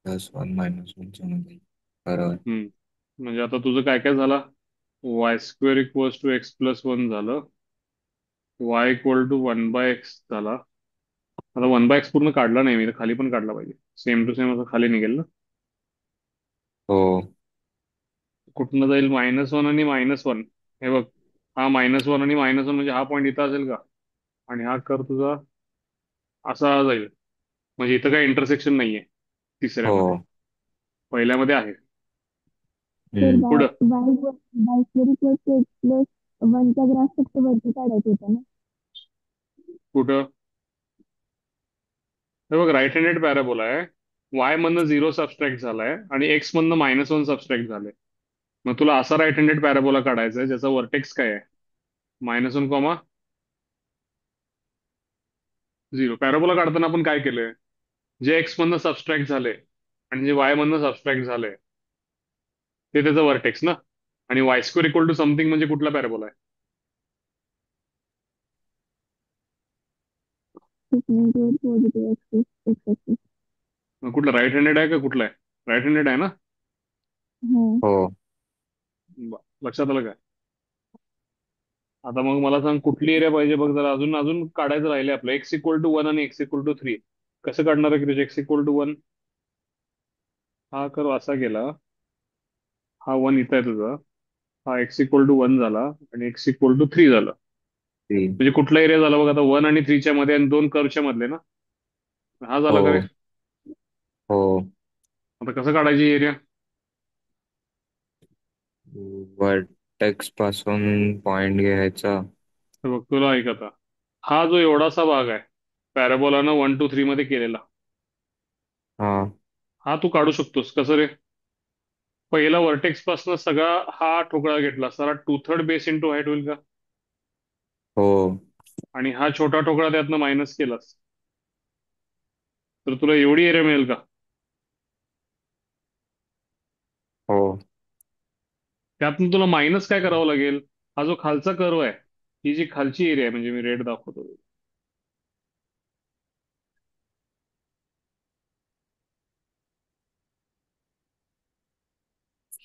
प्लस वन मायनस वन मध्ये. बरोबर. म्हणजे आता तुझं काय काय झाला, Y square equals to x plus one झालं, Y equal to one by X झाला. आता वन बाय एक्स पूर्ण काढला नाही मी, तर खाली पण काढला पाहिजे. सेम टू सेम असं खाली निघेल ना. हो कुठनं जाईल मायनस वन आणि मायनस वन. हे बघ, हा मायनस वन आणि मायनस वन म्हणजे हा पॉईंट इथं असेल का? आणि हा कर तुझा असा जाईल. म्हणजे इथं काही इंटरसेक्शन नाहीये हो. तिसऱ्यामध्ये. पहिल्यामध्ये आहे. तर हम्म. बाय पुढं by by square equal to x plus वनचा ग्राफ फक्त वरती काढायचा होता ना. कुठं हे बघ, राईट हँडेड पॅराबोला आहे. वाय मधनं झिरो सबस्ट्रॅक्ट झालाय आणि एक्स मधनं मायनस वन सबस्ट्रॅक्ट झालंय. मग तुला असा राईट हँडेड पॅराबोला काढायचा आहे ज्याचा वर्टेक्स काय आहे, minus one comma zero. Parabola काढताना आपण काय केलंय, जे एक्स मधनं सबस्ट्रॅक्ट झाले आणि जे वाय मधनं सबस्ट्रॅक्ट झाले ते त्याचं वर्टेक्स ना. आणि y square equal to something म्हणजे कुठला पॅराबोला आहे? Positive x x x. मग कुठला राईट हँडेड आहे का कुठला आहे? राईट हँडेड आहे ना. हा. हो. लक्षात आलं काय? आता मग मला सांग कुठली एरिया पाहिजे बघ जरा. अजून अजून काढायचं राहिले आपलं. एक्स इक्वल टू वन आणि एक्स इक्वल टू थ्री. कसं काढणार आहे की एक्स इक्वल टू वन? हा कर असा गेला, हा वन इथं आहे तुझा, हा एक्स इक्वल टू वन झाला आणि एक्स इक्वल टू थ्री झालं. तीन. म्हणजे कुठला एरिया झाला बघ आता, वन आणि थ्रीच्या मध्ये आणि दोन कर्वच्या मधले ना. हा झाला का रे? हो हो. आता कसं काढायची एरिया? वर्टेक्स पासून पॉइंट घ्यायचा. तर बघ तुला ऐक आता, हा जो एवढासा भाग आहे पॅराबोलानं 1 2 3 मध्ये केलेला, हा. हा तू काढू शकतोस कसं रे? पहिला वर्टेक्स पासून सगळा हा ठोकळा घेतला, सारा 2/3 बेस इंटू हाईट होईल का? हो. आणि हा छोटा ठोकळा त्यातनं मायनस केलास तर तुला एवढी एरिया मिळेल का? हो. त्यातून तुला मायनस काय करावं लागेल? हा जो खालचा कर्व आहे, ही जी खालची एरिया आहे, म्हणजे मी रेड दाखवतो,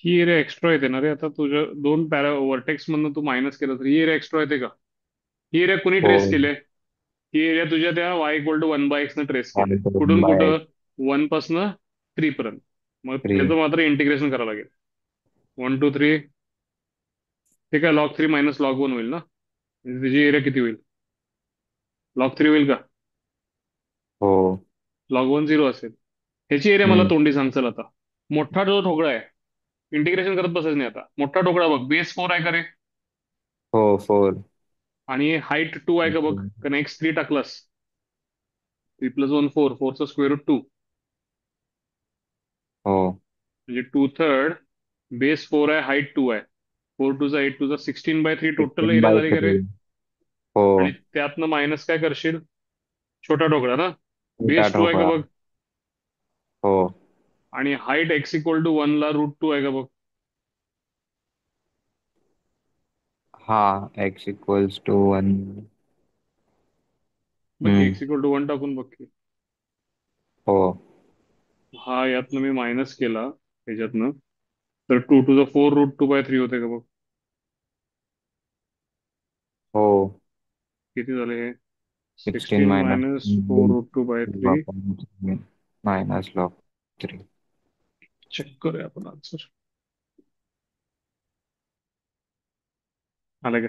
ही एरिया एक्स्ट्रा येते ना रे. आता तुझ्या दोन वर्टेक्स मधनं तू मायनस केलं तर ही एरिया एक्स्ट्रा येते का? ही एरिया कुणी हो. ट्रेस केले? ही एरिया तुझ्या त्या y = 1/x न ट्रेस केले. आणि तो कुठून बाय कुठं? 1 पासनं 3 पर्यंत. मग थ्री. त्याचं मात्र इंटिग्रेशन करावं लागेल. 1 2 3, ठीक आहे. log 3 मायनस log 1 होईल ना, म्हणजे त्याची एरिया किती होईल? log 3 होईल का? हो. log 1 0 असेल. ह्याची एरिया मला हम्म. तोंडी सांगचाल आता. मोठा जो ठोकळा आहे, इंटिग्रेशन करत बसायचं नाही आता. मोठा ठोकळा बघ, बेस 4 आहे का रे? हो. 4. आणि हाईट 2 आहे का बघ? कारण x3 टाकलास, 3 + 1 4, 4चा स्क्वेअर रूट 2, हो. म्हणजे 2/3 बेस 4 आहे, हाईट 2 आहे. 4 2 8 2 16/3 टोटल 16 एरिया बाय झाली का रे? 3. हो. आणि त्यातनं मायनस काय करशील? छोटा ठोकळा ना, छोटा बेस 2 आहे का ठोकळा. बघ? हो. आणि हाईट x = 1 ला √2 आहे का बघ? हा. x = 1. बघ की, हम्म. x = 1 टाकून बघ की. हो. हा यातनं मी मायनस केला ह्याच्यातनं, तर 2 to the 4 √2/3 होते का बघ? हो. किती झाले हे? 16 16 minus minus 4 √2/3. Minus log 3. Check करूया आपण आन्सर. आलं का?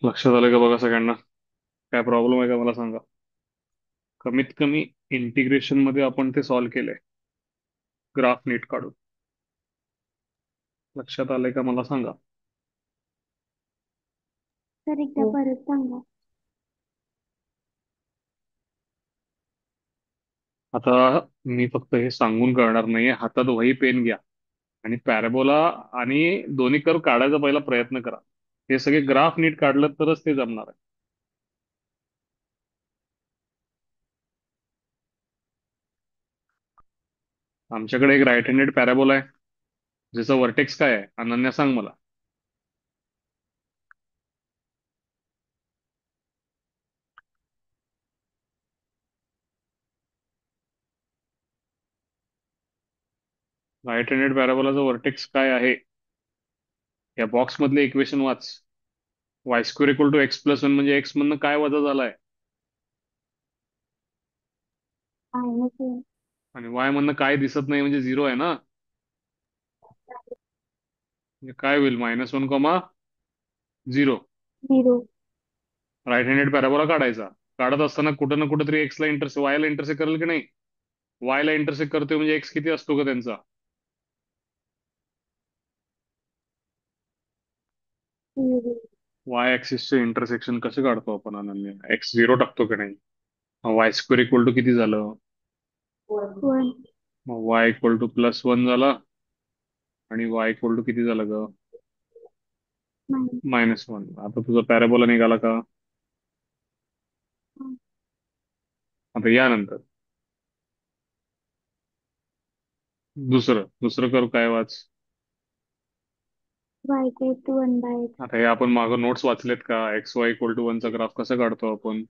लक्षात आलं का बघा सगळ्यांना? काय प्रॉब्लेम आहे का मला सांगा. कमीत कमी इंटिग्रेशन मध्ये आपण ते सॉल्व्ह केलंय, ग्राफ नीट काढून. लक्षात आलंय का मला सांगा. सर एकदा हो. परत सांगा. आता मी फक्त हे सांगून करणार नाहीये. हातात वही पेन घ्या आणि पॅराबोला आणि दोन्ही कर्व काढायचा पहिला प्रयत्न करा. हे सगळे ग्राफ नीट काढलं तरच ते जमणार आहे. आमच्याकडे एक राईट हँडेड पॅराबोला आहे, ज्याचा वर्टेक्स काय आहे अनन्या सांग मला. राईट हँडेड पॅराबोलाचा वर्टेक्स काय आहे? या बॉक्स मधले इक्वेशन वाच. y2 = x + 1 म्हणजे x मधनं काय वजा झालाय -1. आणि y मधनं काय दिसत नाही म्हणजे 0 आहे ना. म्हणजे काय होईल? -1, 0. 0. राईट हँडेड पॅराबोला काढायचा. काढत असताना कुठं ना कुठेतरी एक्स ला इंटरसेक्ट, वाय ला इंटरसेक्ट करेल की नाही? वाय ला इंटरसेक्ट करतोय म्हणजे एक्स किती असतो का त्यांचा? 0. वाय ऍक्सिसचे इंटरसेक्शन कसे काढतो आपण अनन्या? x 0 टाकतो की नाही? y2 = किती झालं? 1. मग y = +1 झाला आणि y किती झालं ग? -1. आता तुझा पॅराबोला निघाला का? आता यानंतर दुसरं दुसरं कर्व काय वाच. y = 1/x. आता हे आपण मागं नोट्स वाचलेत का? xy = 1 चा ग्राफ कसा काढतो आपण?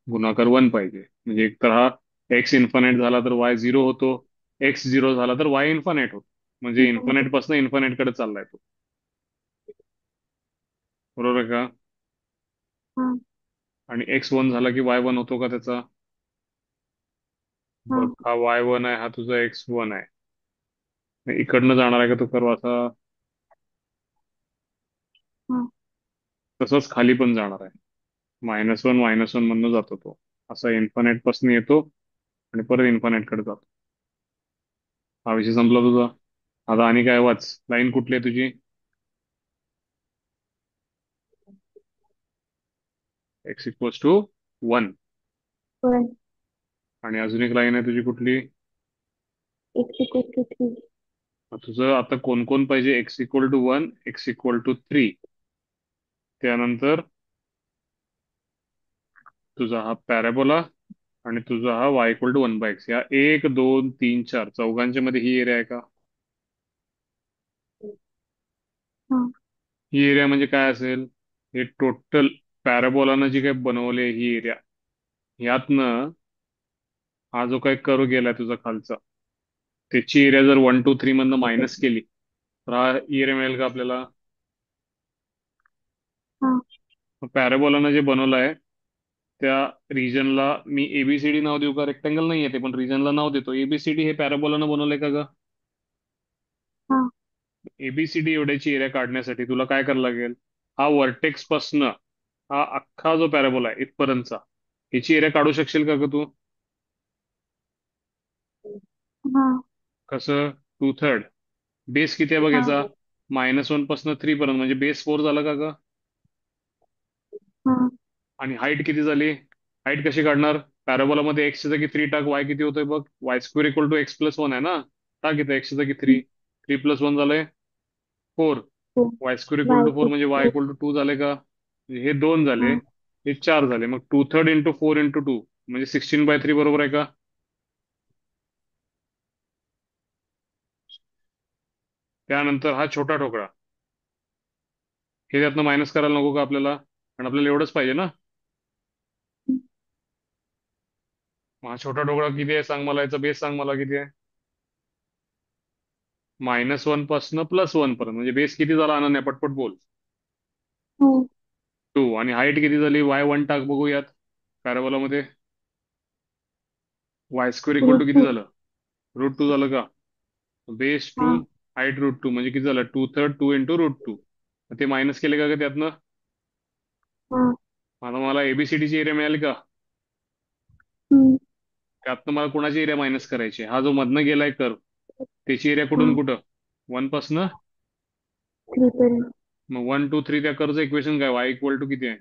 गुणाकार 1 पाहिजे, म्हणजे एक तर हा x इन्फानाइट झाला तर y 0 होतो, x 0 झाला तर y इन्फानाइट होतो, म्हणजे इन्फानाइट पासून इन्फानाइट कडे चाललाय तो. बरोबर आहे का? हा. आणि x 1 झाला की y 1 होतो का त्याचा? हा. बघ, हा y 1 आहे, हा तुझा x 1 आहे. मग इकडनं जाणार आहे का तो कर्व असा? हा. तसंच खाली पण जाणार आहे. -1 -1 मधनं जातो तो, असा इन्फानाइट पासून येतो आणि परत इन्फानाइट कडे जातो. हा विषय संपला तुझा. आता आणि काय वाच, लाईन कुठली आहे तुझी? X equals to 1. वन. आणि अजून एक लाईन आहे तुझी कुठली? X equal to three. मग तुझं आता कोण कोण पाहिजे? X equal to 1, x equal to 3, त्यानंतर तुझा हा पॅराबोला, आणि तुझा हा वाय इक्वल टू 1/x. या 1 2 3 4 चौघांच्या मध्ये ही एरिया आहे का? हा. ही एरिया म्हणजे काय असेल? हे टोटल पॅराबोलानं जी काही बनवले ही एरिया, यातनं हा जो काही कर्व गेलाय तुझा खालचा, त्याची एरिया जर 1 2 3 मधनं मायनस केली तर हा एरिया मिळेल का आपल्याला? हा. पॅराबोलानं जे बनवलं आहे त्या रिजनला मी एबीसीडी नाव देऊ का? रेक्टँगल नाही आहे ते, पण रिजनला नाव देतो एबीसीडी. हे पॅराबोलानं बनवलंय का ग? हा. एबीसीडी एवढ्याची एरिया काढण्यासाठी तुला काय करावं लागेल? हा वर्टेक्स पासनं हा अख्खा जो पॅराबोला आहे इथपर्यंतचा, ह्याची एरिया काढू शकशील का ग तू? हा. कसं? 2/3. बेस किती आहे बघ हा. याचा? -1 पासून 3 पर्यंत, म्हणजे बेस 4 झाला का ग? हा. आणि हाईट किती झाली? हाईट कशी काढणार? पॅराबोलामध्ये एक्सच्या जागी 3 टाक, वाय किती होतोय बघ? Y square equal to x plus 1 आहे ना. टाक इथं एक्सच्या जागी 3. 3 + 1 झालंय 4. Four. Y square equal y to 4 म्हणजे वाय इक्वल. इक्वल टू 2 झाले का? म्हणजे हे 2 झाले, हा. हे 4 झाले. मग 2/3 इंटू 4 इंटू 2 म्हणजे 16/3 बरोबर आहे का? त्यानंतर हा छोटा ठोकळा, हे त्यातनं मायनस करायला नको का आपल्याला? कारण आपल्याला एवढंच पाहिजे ना. मग हा छोटा ठोकळा किती आहे सांग मला, याचा बेस सांग मला किती आहे? -1 पासून +1 पर्यंत, म्हणजे बेस किती झाला अनन्या? पटपट बोल. हो. 2. आणि हाईट किती झाली? y1 टाक बघू यात पॅराबोलामध्ये. वाय स्क्वेअर इक्वल टू किती √2. झालं? √2 झालं का? बेस 2, हा. हाईट √2 म्हणजे किती झालं? 2/3 2 इंटू √2. ते मायनस केले का ग त्यातनं? हा. आता मला एबीसीडीची एरिया मिळाली का? हम्म. त्यातनं मला कोणाची एरिया मायनस करायची? हा जो मधनं गेलाय कर्व, त्याची एरिया हा. कुठून कुठं? 1 पासनं. 3 पर्यंत. मग 1 2 3 त्या कर्वचं इक्वेशन काय? वाय इक्वल टू किती आहे?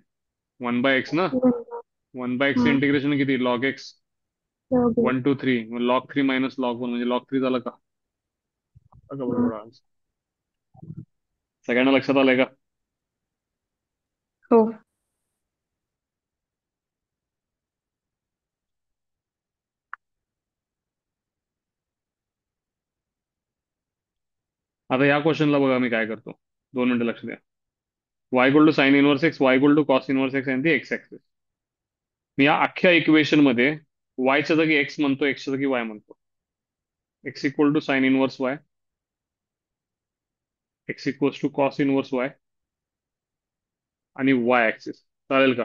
1/x ना. 1. 1/x हा. इंटिग्रेशन किती? Log x. लॉग. 1 2 3 मग लॉग 3 मायनस लॉग 1 म्हणजे लॉग 3 झालं का? बघा हा. बरोबर आज सगळ्यांना लक्षात आलंय का? हो. आता या क्वेश्चनला बघा मी काय करतो. 2 मिनिटं लक्ष द्या. Y equal to sine inverse x, y equal to cos inverse x आणि ती एक्स ऍक्सिस. मी या अख्ख्या इक्वेशन मध्ये वायच्या जागी एक्स म्हणतो, एक्सच्या जागी वाय म्हणतो. X equal to sine inverse y, x equal to cos inverse y आणि वाय ऍक्सिस. चालेल का?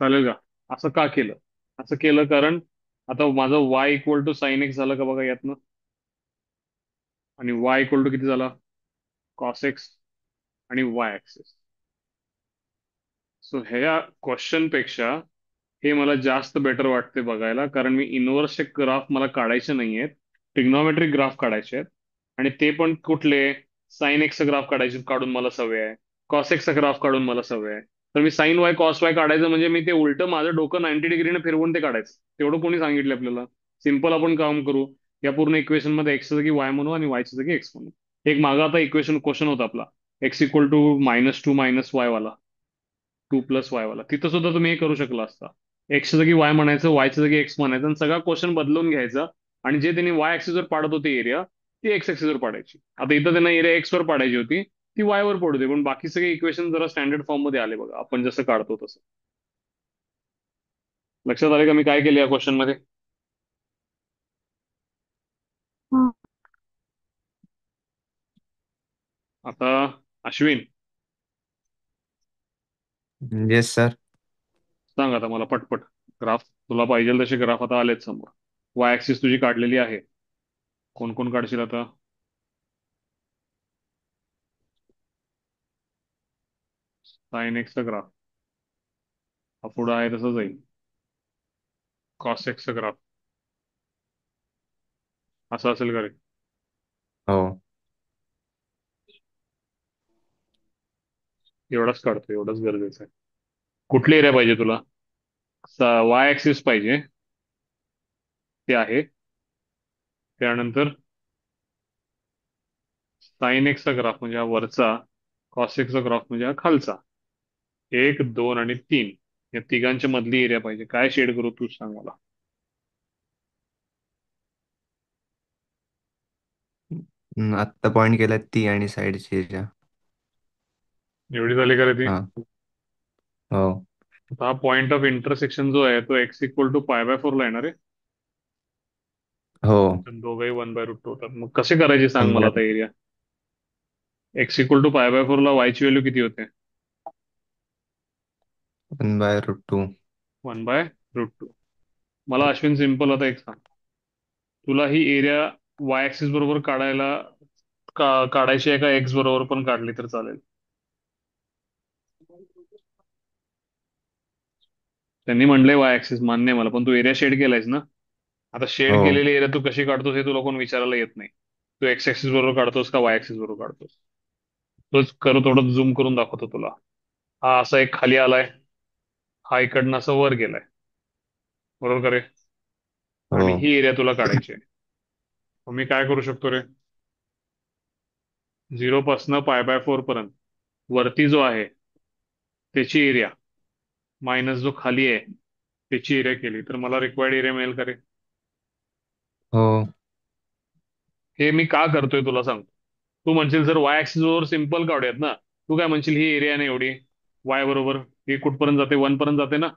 चालेल का? असं का केलं? असं केलं कारण आता माझं y equal to sine x झालं का बघा यातनं, आणि वाय इक्वल टू किती झाला? कॉस एक्स आणि वाय ऍक्सिस. सो ह्या क्वेश्चन पेक्षा हे मला जास्त बेटर वाटते बघायला, कारण मी इनव्हर्सचे ग्राफ मला काढायचे नाहीयेत, ट्रिग्नॉमेट्रिक ग्राफ काढायचे आहेत. आणि ते पण कुठले? साइन एक्सचा ग्राफ काढायचे काढून मला सवय आहे, कॉस एक्सचा ग्राफ काढून मला सवय आहे. तर मी साइन वाय कॉस वाय काढायचं म्हणजे मी ते उलटं माझं डोकं 90 डिग्रीने फिरवून ते काढायचं. तेवढं कोणी सांगितलं आपल्याला? सिम्पल आपण काम करू. या पूर्ण इक्वेशन मध्ये एक्सच्या जागी वाय म्हणू आणि वायच्या जागी एक्स म्हणू. एक मागा आता इक्वेशन क्वेश्चन होता आपला, एक्स इक्वल टू -2 -y वाला, 2 + y वाला. तिथं सुद्धा तुम्ही हे करू शकला असता. एक्सच्या जागी वाय म्हणायचं, वायच्या जागी एक्स म्हणायचं, आणि सगळा क्वेश्चन बदलून घ्यायचा. आणि जे त्यांनी वाय ऍक्सिसवर पाडत होते एरिया, ती एक्स ऍक्सिसवर पाडायची. आता इथं त्यांना एरिया एक्स वर पाडायची होती, ती वाय वर पडू दे, पण बाकी सगळे इक्वेशन जरा स्टँडर्ड फॉर्म मध्ये आले बघा, आपण जसं काढतो तसं. लक्षात आले का मी काय केलं या क्वेश्चन मध्ये? हा. आता अश्विन येस सर. सांग आता मला पटपट. ग्राफ तुला पाहिजे तसे ग्राफ आता आलेत समोर. वाय ऍक्सिस तुझी काढलेली आहे. कोण कोण काढशील आता? साइन एक्सचा ग्राफ हा पुढं आहे तसं जाईल. कॉस एक्सचा ग्राफ असा असेल का रे? एवढाच काढतो, एवढंच गरजेचं आहे. कुठली एरिया पाहिजे तुला? वाय ऍक्सिस पाहिजे, ते आहे. त्यानंतर साइन एक्सचा ग्राफ म्हणजे हा वरचा, कॉस एक्सचा ग्राफ म्हणजे हा खालचा. 1, 2 आणि 3 या तिघांच्या मधली एरिया पाहिजे. काय शेड करू तू सांग मला. आत्ता पॉइंट केला ती आणि साईडची एरिया. एवढी झाली का रे ती? हा. हो. आता हा पॉइंट ऑफ इंटरसेक्शन जो आहे तो x = π/4 ला येणार आहे. हो. दोघंही 1/√2 होतात. मग कसे करायचे सांग मला आता 1/√2. एरिया. x = π/4 ला y ची व्हॅल्यू किती होते? 1/√2. 1/√2. मला अश्विन सिंपल आता एक सांग. तुला ही एरिया वाय ऍक्सिस बरोबर काढायची आहे का एक्स बरोबर पण काढली तर चालेल? त्यांनी म्हणलंय वाय ऍक्सिस, मान्य आहे मला, पण तू एरिया शेड केलायस ना. आता शेड हो. केलेली एरिया तू कशी काढतोस हे तुला कोण विचारायला येत नाही. तू एक्स ऍक्सिस बरोबर काढतोस का वाय ऍक्सिस बरोबर काढतोस? तोच करू, थोडं झूम करून दाखवतो तुला. हा असा एक खाली आलाय, हा इकडनं असं वर गेलाय, बरोबर का रे? हो. आणि ही एरिया तुला काढायची आहे. मग मी काय करू शकतो रे? 0 पासनं π/4 पर्यंत वरती जो आहे त्याची एरिया मायनस जो खाली आहे त्याची एरिया केली तर मला रिक्वायर्ड एरिया मिळेल का रे? हो. हे मी का करतोय तुला सांग. तू म्हणशील सर वाय ऍक्सिस बरोबर सिम्पल काढूयात ना. तू काय म्हणशील ही एरिया नाही एवढी, वाय बरोबर ही कुठपर्यंत जाते? 1 पर्यंत जाते ना.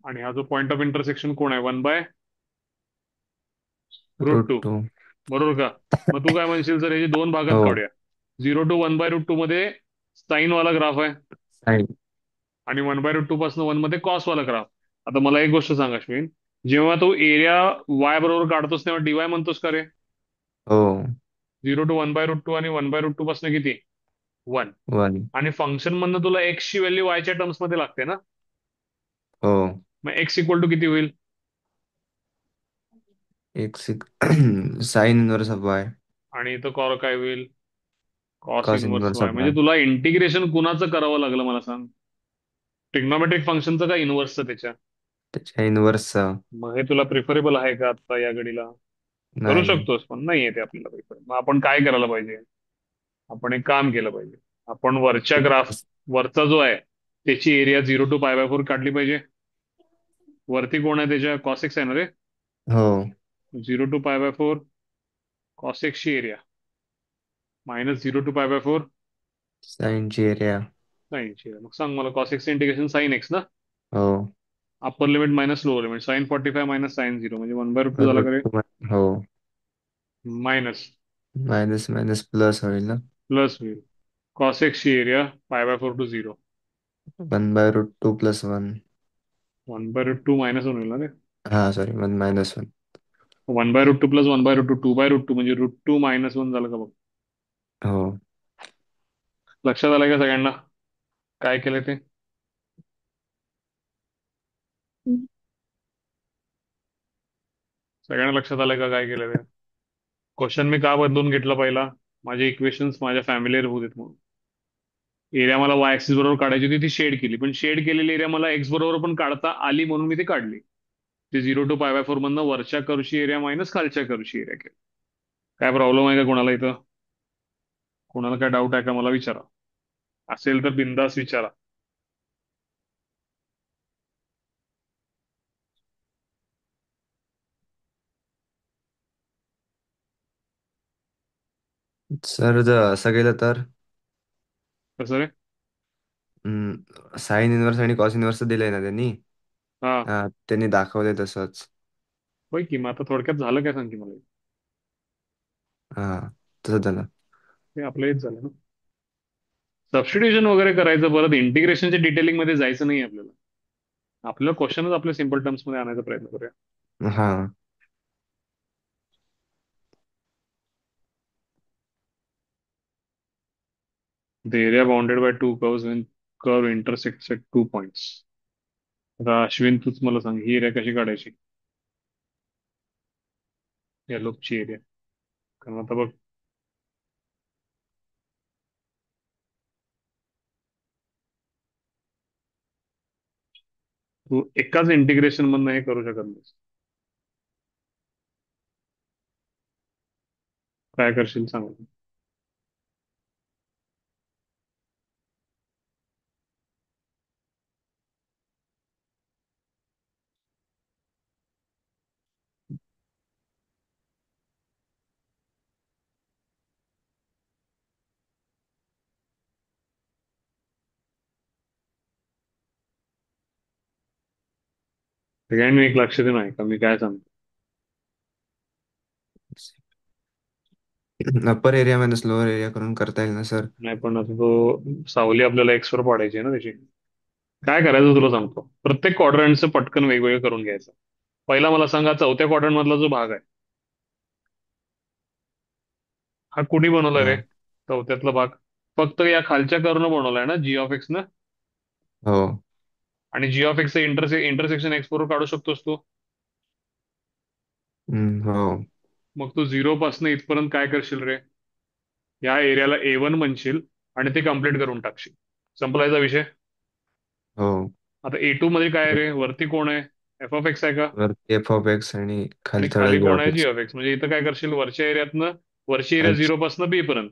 आणि हा जो पॉइंट ऑफ इंटरसेक्शन कोण आहे? 1/√2. √2. बरोबर का? मग तू काय म्हणशील सर ह्याची दोन भागात हो. काढूया. 0 to 1/√2 मध्ये साईन वाला ग्राफ आहे साईड. आणि 1/√2 पासून 1 मध्ये कॉस वाला ग्राफ. आता मला एक गोष्ट सांग अश्विन, जेव्हा तू एरिया वाय बरोबर काढतोस तेव्हा डीवाय म्हणतोस का रे? हो. 0 to 1/√2 आणि 1/√2 पासून किती? 1. 1. आणि फंक्शन मधनं तुला एक्स ची व्हॅल्यू वायच्या टर्म्स मध्ये लागते ना. हो. मग x = किती होईल? एक साइन इनवर्स ऑफ वाय. आणि इथं काय होईल? Cos cos inverse inverse Y. Of म्हणजे वाय. तुला इंटिग्रेशन कुणाचं करावं लागलं मला सांग. ट्रिग्नॉमेट्रिक फंक्शनचं का इनव्हर्सचं त्याच्या? त्याच्या इनवर्सचा. मग हे तुला प्रिफरेबल आहे का आता या घडीला? करू नाही. शकतोस पण नाही येते आपल्याला प्रिफरेबल. मग आपण काय करायला पाहिजे? आपण एक काम केलं पाहिजे. आपण वरच्या ग्राफ, वरचा जो आहे त्याची एरिया 0 to π/4 काढली पाहिजे. वरती कोण आहे त्याच्या? कॉस एक्स आहे ना रे. हो. 0 to π/4 कॉस एक्सची एरिया मायनस 0 to π/4 साइनची एरिया. साईनची एरिया. मग सांग मला cos X integration sine X ना. हो. Upper limit minus lower limit, sine 45 minus sine 0 म्हणजे 1/√2 झाला का रे? √2. हो. मायनस मायनस मायनस प्लस होईल ना. प्लस होईल. कॉस एक्सची एरिया π/4 to 0. 1/√2 + 1. 1/√2 -1 होईल ना रे. हा सॉरी 1 - 1. 1/√2 + 1/√2 2/√2 म्हणजे √2 -1 झालं का बघ. हो. लक्षात आलंय का सगळ्यांना काय केलं ते? सगळ्यांना लक्षात आलंय का काय केलं ते? क्वेश्चन मी का बदलून घेतला पहिला? माझे इक्वेशन्स माझ्या फॅमिलीवर होऊ देत म्हणून. एरिया मला वाय ऍक्सिस बरोबर काढायची होती, ती शेड केली, पण शेड केलेली एरिया मला एक्स बरोबर पण काढता आली म्हणून मी ती काढली. ते 0 to π/4 मधनं वरच्या कर्वची एरिया मायनस खालच्या कर्वची एरिया केली. काय प्रॉब्लेम आहे का कोणाला इथं? कोणाला काय डाऊट आहे का मला विचारा. असेल तर बिंदास विचारा. सर जर असं केलं तर कसं रे? साइन इनवर्स आणि कॉस इनवर्स दिलंय ना त्यांनी. हा, हा त्यांनी दाखवलंय तसंच. होय की. मग आता थोडक्यात झालं काय सांग की मला. हा तसं झालं. हे आपलं हेच झालं ना. सबस्टिट्यूशन वगैरे करायचं, परत इंटिग्रेशनच्या डिटेलिंग मध्ये जायचं नाही आपल्याला. आपल्याला क्वेश्चनच आपल्या सिम्पल टर्म्स मध्ये आणायचा प्रयत्न करूया. हा. The area bounded by two curves when curve intersects at 2 points. आता अश्विन तूच मला सांग ही एरिया कशी काढायची? या लूपची एरिया. कारण आता बघ तू एकाच इंटिग्रेशन मधनं हे करू शकत नाहीस. काय करशील सांग. सगळ्यांनी एक लक्ष दे नाही का मी काय सांगतो. Upper area minus lower area करून करता येईल ना सर? नाही पण आता तो सावली आपल्याला एक्स वर पाडायची आहे ना त्याची. काय करायचं तुला सांगतो. प्रत्येक क्वाड्रंटचं पटकन वेगवेगळं करून घ्यायचं. पहिला मला सांगा, चौथ्या क्वाड्रंट मधला जो भाग आहे हा कुणी बनवलाय रे? हा. चौथ्यातला भाग फक्त या खालच्या कर्वनं बनवलाय ना, जी ऑफ एक्स ना. हो. आणि जी ऑफ एक्स इंटरसेक्शन एक्स बरोबर काढू शकतोस तू. हो. मग तू झिरो पासून इथपर्यंत काय करशील रे? या एरियाला A1 म्हणशील आणि ते कम्प्लीट करून टाकशील. संपलायचा विषय. हो. आता A2 मध्ये काय आहे रे? वरती कोण आहे? एफ ऑफ एक्स आहे का? वरती एफ ऑफ एक्स आणि आणि खाली थोडा खाली जी कोण ऑफ आहे? जी एक्स. Of x. म्हणजे इथं काय करशील? वरच्या एरियातनं वरची एरिया झिरो पासून बी पर्यंत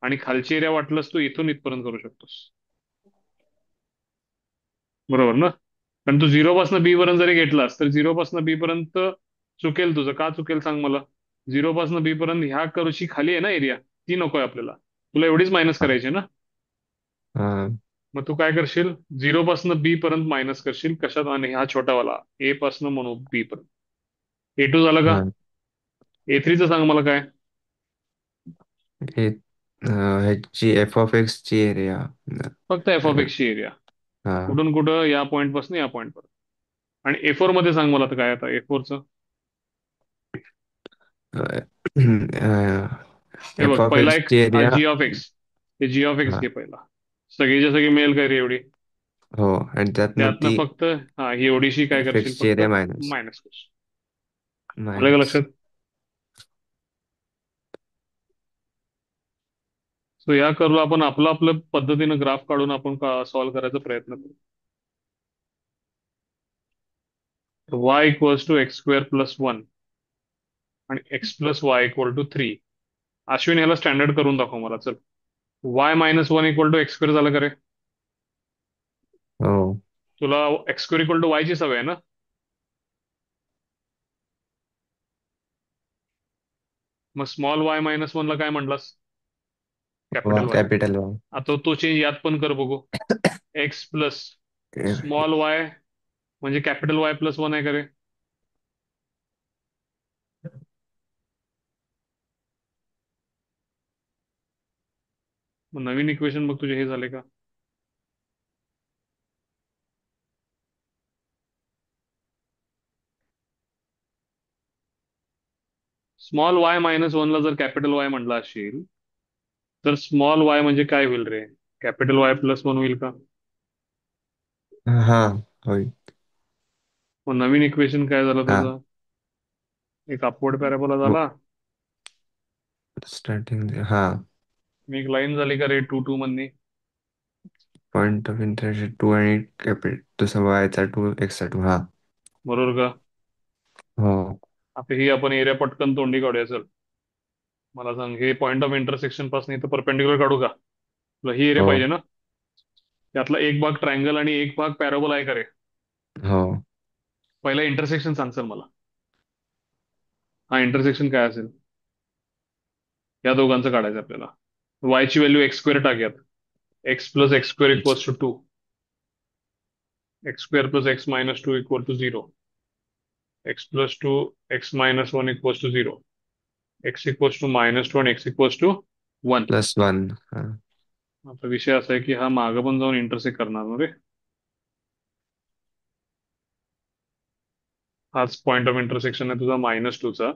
आणि खालची एरिया वाटलंस तू इथून इथपर्यंत करू शकतोस. बरोबर ना? कारण तू झिरो पासून बी पर्यंत जरी घेतलास तर झिरो पासून बी पर्यंत चुकेल तुझं. का चुकेल सांग मला? झिरो पासून बी पर्यंत ह्या करूची खाली आहे ना एरिया, ती नकोय आपल्याला. तुला एवढीच मायनस करायची आहे ना. हा. मग तू काय करशील? झिरो पासून बी पर्यंत मायनस करशील. कशात? आणि हा छोटावाला ए पासून म्हणू बी पर्यंत. A2 झालं का? हा. A3चं सांग मला काय. हे ह्याची एफ ऑफ एक्स ची एरिया. फक्त एफ ऑफ एक्सची एरिया. हा. कुठून कुठं? या पॉईंट पासून या पॉईंट पर्यंत. आणि A4 मध्ये सांग मला तर काय आता A4चं. हे बघ, एफ ऑफ पहिला एक्स एक ची हा एरिया. G of x. हे जी ऑफ एक्स हा. घे पहिला. सगळीच्या सगळी मिळेल काय रे एवढी? हो, आणि त्यातनं त्यातनं ती फक्त हा ही एवढीशी काय एफ करशील? एक्स ची फक्त एरिया मायनस. मायनस करशील. आलं का मायनस. लक्षात? सो या करू आपण आपलं आपलं पद्धतीनं ग्राफ काढून आपण सॉल्व्ह करायचा प्रयत्न करू. y equals to x square plus 1 आणि x plus Y equal to 3. Ashwin याला स्टँडर्ड करून दाखव मला. चल. y minus 1 equal to x square झालं का रे? हो. तुला x square equal to y ची सवय आहे ना? मग स्मॉल वाय मायनस 1 ला काय म्हटलास? Capital Y. Capital Y. आता तो चेंज यात पण कर बघू. एक्स प्लस स्मॉल वाय म्हणजे कॅपिटल वाय प्लस 1 आहे का रे? मग नवीन इक्वेशन बघ तुझे हे झाले का? स्मॉल वाय मायनस 1 ला जर कॅपिटल वाय म्हटला असेल तर स्मॉल वाय म्हणजे काय होईल रे? कॅपिटल वाय प्लस 1 होईल का? हा, होईल. मग नवीन इक्वेशन काय झालं हा. तुझं? एक अपवर्ड पॅराबोला झाला. स्टार्टिंग. हा. मी एक लाईन झाली का रे 2 2 मधनी? पॉइंट ऑफ इंटरेस्ट 2 आणि कॅपिटल दुसरा वायचा 2 एक्सचा 2. हा. बरोबर का? हो. आता ही आपण एरिया पटकन तोंडी काढूया. चल मला सांग, हे पॉईंट ऑफ इंटरसेक्शन पासून इथं परपेंडिक्युलर काढू का? तुला ही एरिया हो. पाहिजे ना? त्यातला एक भाग ट्रायंगल आणि एक भाग पॅराबोला आहे का रे? हो. पहिला इंटरसेक्शन सांग सर मला. हा इंटरसेक्शन काय असेल? या दोघांचं काढायचं आपल्याला. y ची व्हॅल्यू एक्स स्क्वेअर टाकूयात. X plus X square equals to 2. X square plus X minus 2 equal to 0. X plus 2 X minus 1 equals to 0. X equals to minus 2 आणि एक्स इक्वल्स टू 1. +1. हा. आता विषय असा आहे की हा मागं पण जाऊन इंटरसेक्ट करणार ना रे. हाच पॉईंट ऑफ इंटरसेक्शन आहे तुझा -2चा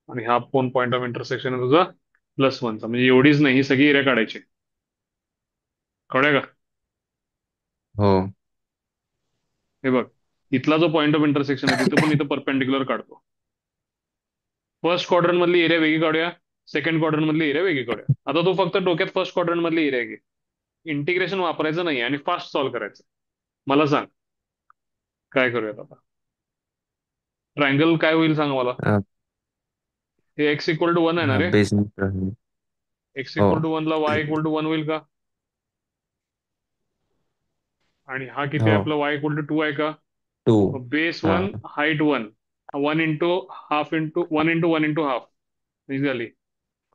आणि हा पण पॉईंट ऑफ इंटरसेक्शन आहे तुझा +1चा. म्हणजे एवढीच नाही, ही सगळी एरिया काढायची. कळलं का? हो. हे बघ, इथला जो पॉईंट ऑफ इंटरसेक्शन आहे तिथं पण इथं परपेंडिक्युलर काढतो. फर्स्ट क्वाड्रंट मधली एरिया वेगळी काढूया. सेकंड क्वाड्रंट मधली एरिया वेगळी काढूया. आता तू फक्त डोक्यात फर्स्ट क्वाड्रंट मधली एरिया घे. इंटिग्रेशन वापरायचं नाही आणि फास्ट सॉल्व्ह करायचं. मला सांग, काय करूयात आता? ट्रायंगल काय होईल सांगा मला. हे एक्स इक्वल टू वन आहे ना रे? बेस एक्स हो इक्वल टू वन ला वाय इक्वल टू वन होईल का? आणि हा किती आहे हो आपला? वाय इक्वल टू टू आहे का? टू मग बेस हा one, height one, one into half into one into half झाली.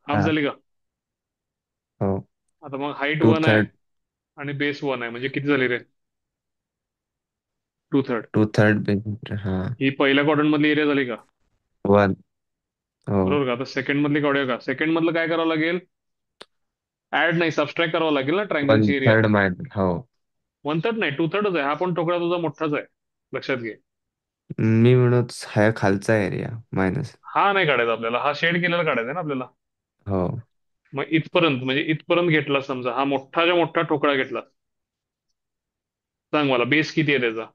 हाफ हा झाली का? हो आता मग हाईट टू वन आहे थर्ड आणि बेस वन आहे म्हणजे किती झाली रे? Two third. Two third base हा ही पहिल्या क्वाड्रंट मधली एरिया झाली का? वन हो बरोबर का? आता सेकंड मधली काढूया का? सेकंड मधलं काय करावं लागेल? ऍड नाही, सबस्ट्रॅक्ट करावं लागेल ना वन ट्रायंगलची एरिया. थर्ड माइंड हो. वन थर्ड नाही, टू थर्डच आहे. हा पण ठोकळा तुझा मोठाच आहे, लक्षात घे. मी म्हणत हा खालचा एरिया मायनस. हा नाही काढायचा आपल्याला, हा शेड केलेला काढायचा आहे ना आपल्याला. हो मग इथपर्यंत म्हणजे इथपर्यंत घेतला समजा, हा मोठाच्या मोठा ठोकळा घेतला. सांग मला बेस किती आहे त्याचा?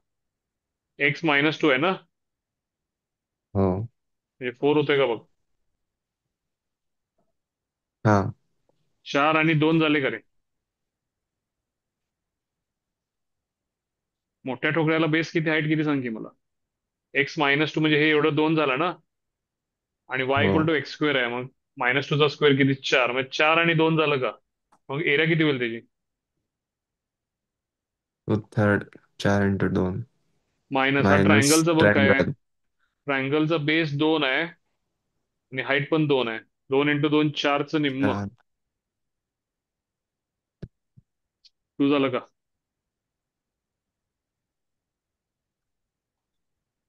एक्स मायनस टू आहे ना, हो म्हणजे फोर होतोय का बघ. हा 4 आणि 2 झाले का रे? मोठ्या ठोकळ्याला बेस किती, हाईट किती सांग की मला. एक्स मायनस टू म्हणजे हे एवढं 2 झालं ना, आणि वाय हो इक्वल टू एक्स स्क्वेअर आहे. मग मायनस टूचा स्क्वेअर किती? 4. मग 4 आणि 2 झालं का? मग एरिया किती होईल त्याची? टू थर्ड 4 × 2 मायनस हा मायनस ट्रायंगलचं बघ काय आहे. ट्रायंगल ट्रायंगलचा बेस 2 आहे आणि हाईट पण 2 आहे. 2 इंटू 2 4चं निम्म. 2 झालं का?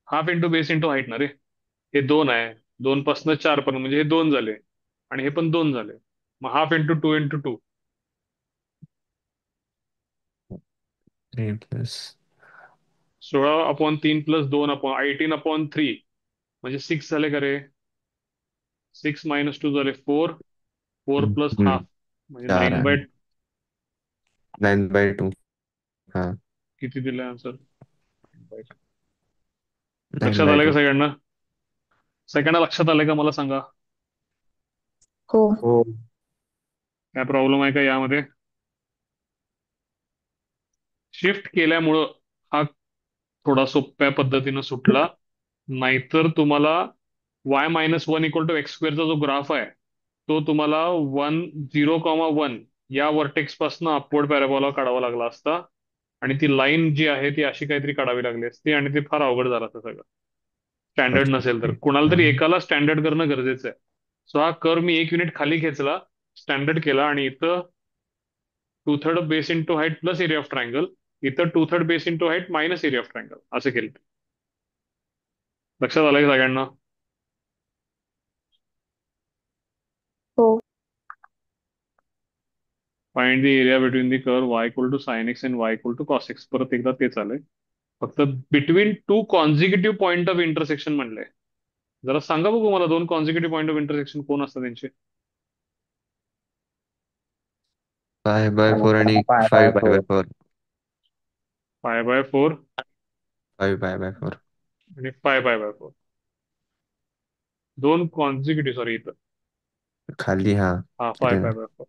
Half into base into height ना रे. हे 2 आहे, 2 पासून 4 पर्यंत म्हणजे हे 2 झाले आणि हे पण 2 झाले. मग half into two into two 3 + 16/3 plus 2/18/3 म्हणजे 6 झाले का रे? 6 मायनस 2 झाले 4. 4 प्लस हाफ म्हणजे 4 9 बाय. आहे 9/2 हा किती दिलं आन्सर? नाईन लक्षात बाय आलं का टू सगळ्यांना? सगळ्यांना लक्षात आलंय का मला सांगा? हो. हो काय प्रॉब्लेम आहे का यामध्ये? शिफ्ट केल्यामुळं हा थोडा सोप्या पद्धतीनं सुटला. नाहीतर तुम्हाला y-1 = x² जो ग्राफ आहे तो तुम्हाला 0,1 या वर्टेक्स पासून अपवर्ड पॅराबोला काढावा लागला असता, आणि ती लाईन जी आहे ती अशी काहीतरी काढावी लागली असती, आणि ते फार अवघड झालं असतं सगळं. स्टँडर्ड नसेल तर कुणाला हा तरी एकाला स्टँडर्ड करणं गरजेचं आहे. सो हा कर्व मी 1 युनिट खाली खेचला, स्टँडर्ड केला, आणि इथं two third base into height plus area of triangle, इथं two third base into height minus area of triangle असं केलं. लक्षात आलं का सगळ्यांना? हो. Find the area between the curve y = sin x and y = cos x. परत एकदा तेच आलंय, फक्त between two consecutive point of intersection म्हणलंय. जरा सांगा बघू मला, दोन कॉन्झिक्युटिव्ह पॉईंट ऑफ इंटरसेक्शन कोण असतात त्यांचे? 5/4 आणि 5/4 5/4 5/4 आणि 5/4. दोन कॉन्झिक्युटिव्ह, सॉरी इथं खाली हा हा तिथे 5/4.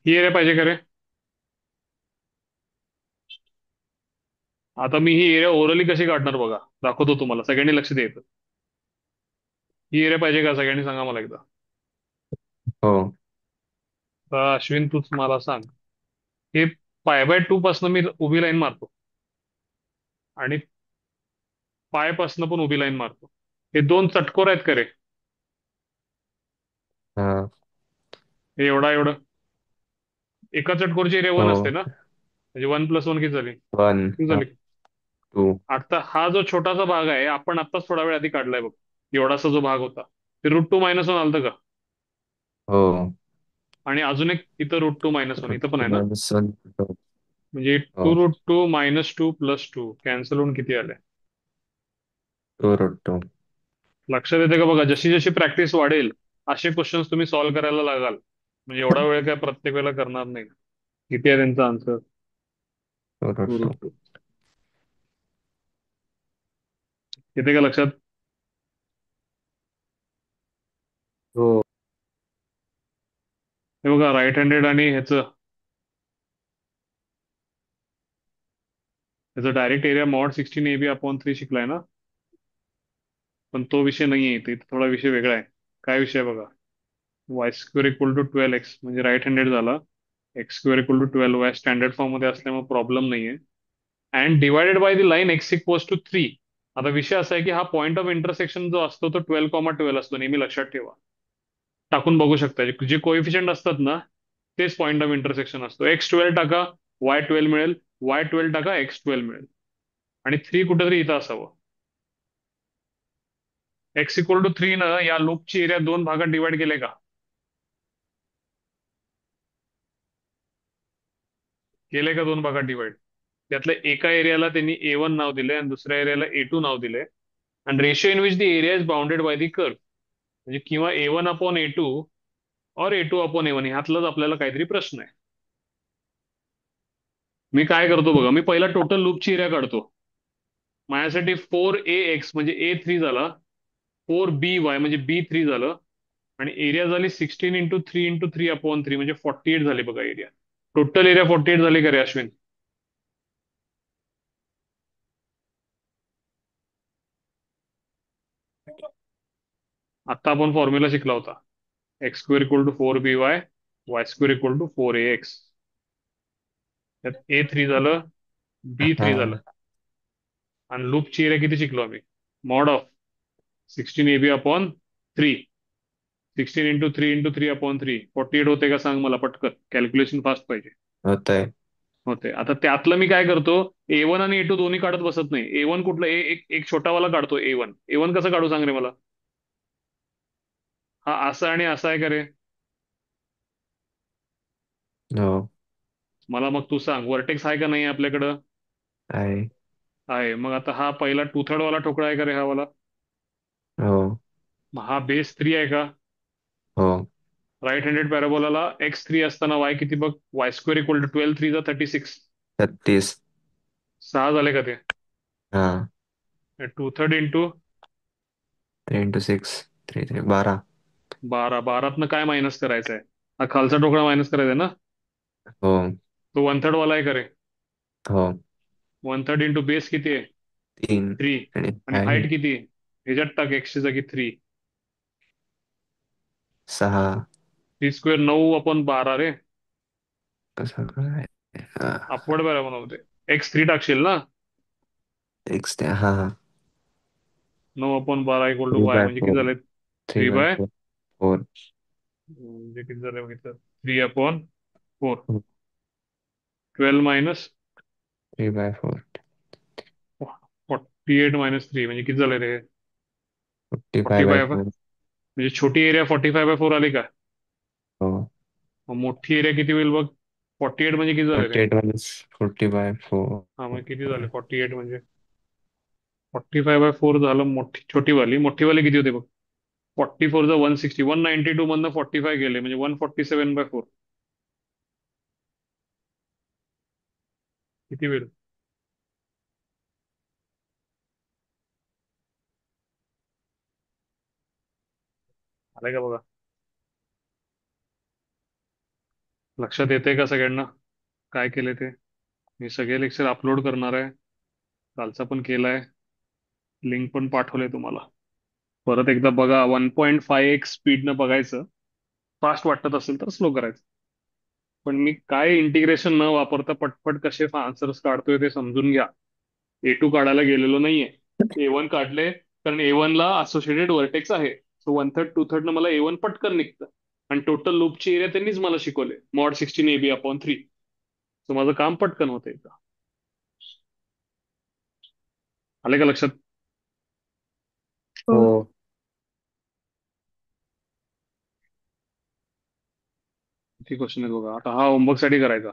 ही एरिया पाहिजे का रे? आता मी ही एरिया ओरली कशी काढणार बघा, दाखवतो तुम्हाला, सगळ्यांनी लक्ष द्यायचं. ही एरिया पाहिजे का? सगळ्यांनी सांगा मला एकदा. हो अश्विन तूच मला सांग. हे π/2 पासून मी उभी लाईन मारतो आणि पासून पण उभी लाईन मारतो. हे दोन चटकोर आहेत का रे? हा हे एवढं एका चटकोरची एरिया 1 हो असते ना, म्हणजे 1 + 1 किती झाली? 1 2 हा झाली. 2 आता हा जो छोटासा भाग आहे आपण आत्ताच थोडा वेळ आधी काढलाय बघ, एवढासा जो भाग होता ते √2 - 1 आलतं का? हो आणि अजून एक इथं √2 - 1 इथं पण आहे ना, -1 म्हणजे हो 2√2 - 2 + 2 कॅन्सल होऊन किती आले? 2√2 लक्षात येते का बघा? जशी जशी प्रॅक्टिस वाढेल असे क्वेश्चन्स तुम्ही सॉल्व्ह करायला लागाल. म्हणजे एवढा वेळ काय प्रत्येक वेळेला करणार नाही. किती आहे त्यांचा आन्सर? 2√2 2√2. येते का लक्षात? हो हे बघा, राईट हँडेड आणि ह्याचं त्याचा डायरेक्ट एरिया मॉड 16 AB/3 शिकलाय ना. पण तो विषय नाही आहे इथे. इथे थोडा विषय वेगळा आहे. काय विषय आहे बघा. y² = 12x म्हणजे राईट हँडेड झाला. x² = 12y स्टँडर्ड फॉर्म मध्ये असल्यामुळे प्रॉब्लेम नाहीये. And divided by the line x=3. आता विषय असा आहे की हा पॉईंट ऑफ इंटरसेक्शन जो असतो तो 12,12 असतो, नेहमी लक्षात ठेवा. टाकून बघू शकता, जे कोइफिशियंट असतात ना तेच पॉईंट ऑफ इंटरसेक्शन असतो. x12 टाका, y12 मिळेल. y12 टाका, x12 मिळेल. आणि 3 कुठेतरी इथं असावं. x=3 न या लूपची एरिया दोन भागात डिवाइड केले का? केले का दोन भागात डिवाइड? त्यातल्या एका एरियाला त्यांनी A1 नाव दिले आणि दुसऱ्या एरियाला A2 नाव दिले. आणि ratio in which the area is bounded by the curve, म्हणजे किंवा A1/A2 और A2/A1 ह्यातलाच आपल्याला काहीतरी प्रश्न आहे. मी काय करतो बघा, मी पहिला टोटल लूपची एरिया काढतो. माझ्यासाठी 4AX म्हणजे A3 झाला, 4BY म्हणजे B3 झालं, आणि एरिया झाली 16 × 3 × 3/3 म्हणजे 48 झाली बघा एरिया. टोटल एरिया 48 झाली का रे अश्विन? आता आपण फॉर्म्युला शिकला होता. x²= 4BY, y² = 4AX. त्यात A3 झालं, B3 झालं. हा आणि लूपची एरिया किती शिकलो आम्ही? Mod of 16 AB/3. 16 × 3 × 3/3 48 होते का सांग मला पटकन, कॅल्क्युलेशन फास्ट पाहिजे. होतंय. होते. आता त्यातलं मी काय करतो, A1 आणि A2 दोन्ही काढत बसत नाही. A1 कुठलं, एक एक छोटावाला काढतो. A1 कसं काढू सांग रे मला. हा असा आणि असा आहे का रे? हो मला मग तू सांग, वर्टेक्स आहे का नाही आपल्याकडं? आहे. आहे. मग आता हा पहिला 2/3 वाला ठोकळा आहे का रे हा वाला? हो मग हा बेस 3 आहे का? हो राईट हँडेड पॅराबोलाला x3 असताना y किती बघ, y² = 12, 3 36. 36. 6 झाले का ते? हा 2/3 इंटू 3 × 6 3 3 12. 12. 12तनं काय मायनस करायचं आहे? हा खालचा ठोकळा मायनस करायचा आहे ना. हो तो 1/3 वाला आहे का रे? हो 1/3 इंटू बेस किती आहे? 3 3. आणि आणि आहे हाईट किती आहे? ह्याच्यात टाक, x ची जागी 3. 6. 3² 9/12 रे. कसं काय अपवर्ड पॅराबोला होते. x3 टाकशील ना. एक्स ते हा 9/12 3 y बाय म्हणजे किती 4 झाले? 3 3 बाय बाय 4 4 म्हणजे किती झाले बघितलं, 3/4. 12 मायनस 3 बाय 4 48 - 3 म्हणजे किती झाले रे? 45 बाय 45. 4. म्हणजे छोटी एरिया 45/4 आली का? हो मग मोठी एरिया किती होईल बघ. 48 म्हणजे किती झाले रे? 48 minus 40 by 4. हा मग किती झाले 48 म्हणजे 45/4 झालं. मोठीवाली किती होते बघ. 44 160, 192 मधनं 45 गेले म्हणजे 147/4. किती होईल? आलंय का बघा. लक्षात येते का सगळ्यांना काय केले ते? मी सगळे लेक्चर अपलोड करणार आहे. कालचा पण केलाय, लिंक पण पाठवले तुम्हाला. परत एकदा बघा. 1.5x स्पीडनं बघायचं. फास्ट वाटत असेल तर स्लो करायचं. पण मी काय इंटिग्रेशन न वापरता पटपट कसे आन्सर्स काढतोय ते समजून घ्या. A2 काढायला गेलेलो नाहीये. A1 काढले कारण A1 ला असोसिएटेड व्हर्टेक्स आहे. सो 1/3 2/3 न मला A1 पटकन निघतं. आणि टोटल लूपची एरिया त्यांनीच मला शिकवले, मॉड 16 AB/3. सो माझं काम पटकन होतं एकदा. आले का लक्षात? हो. हो किती क्वेश्चन आहेत बघा. आता हा होमवर्क साठी करायचा.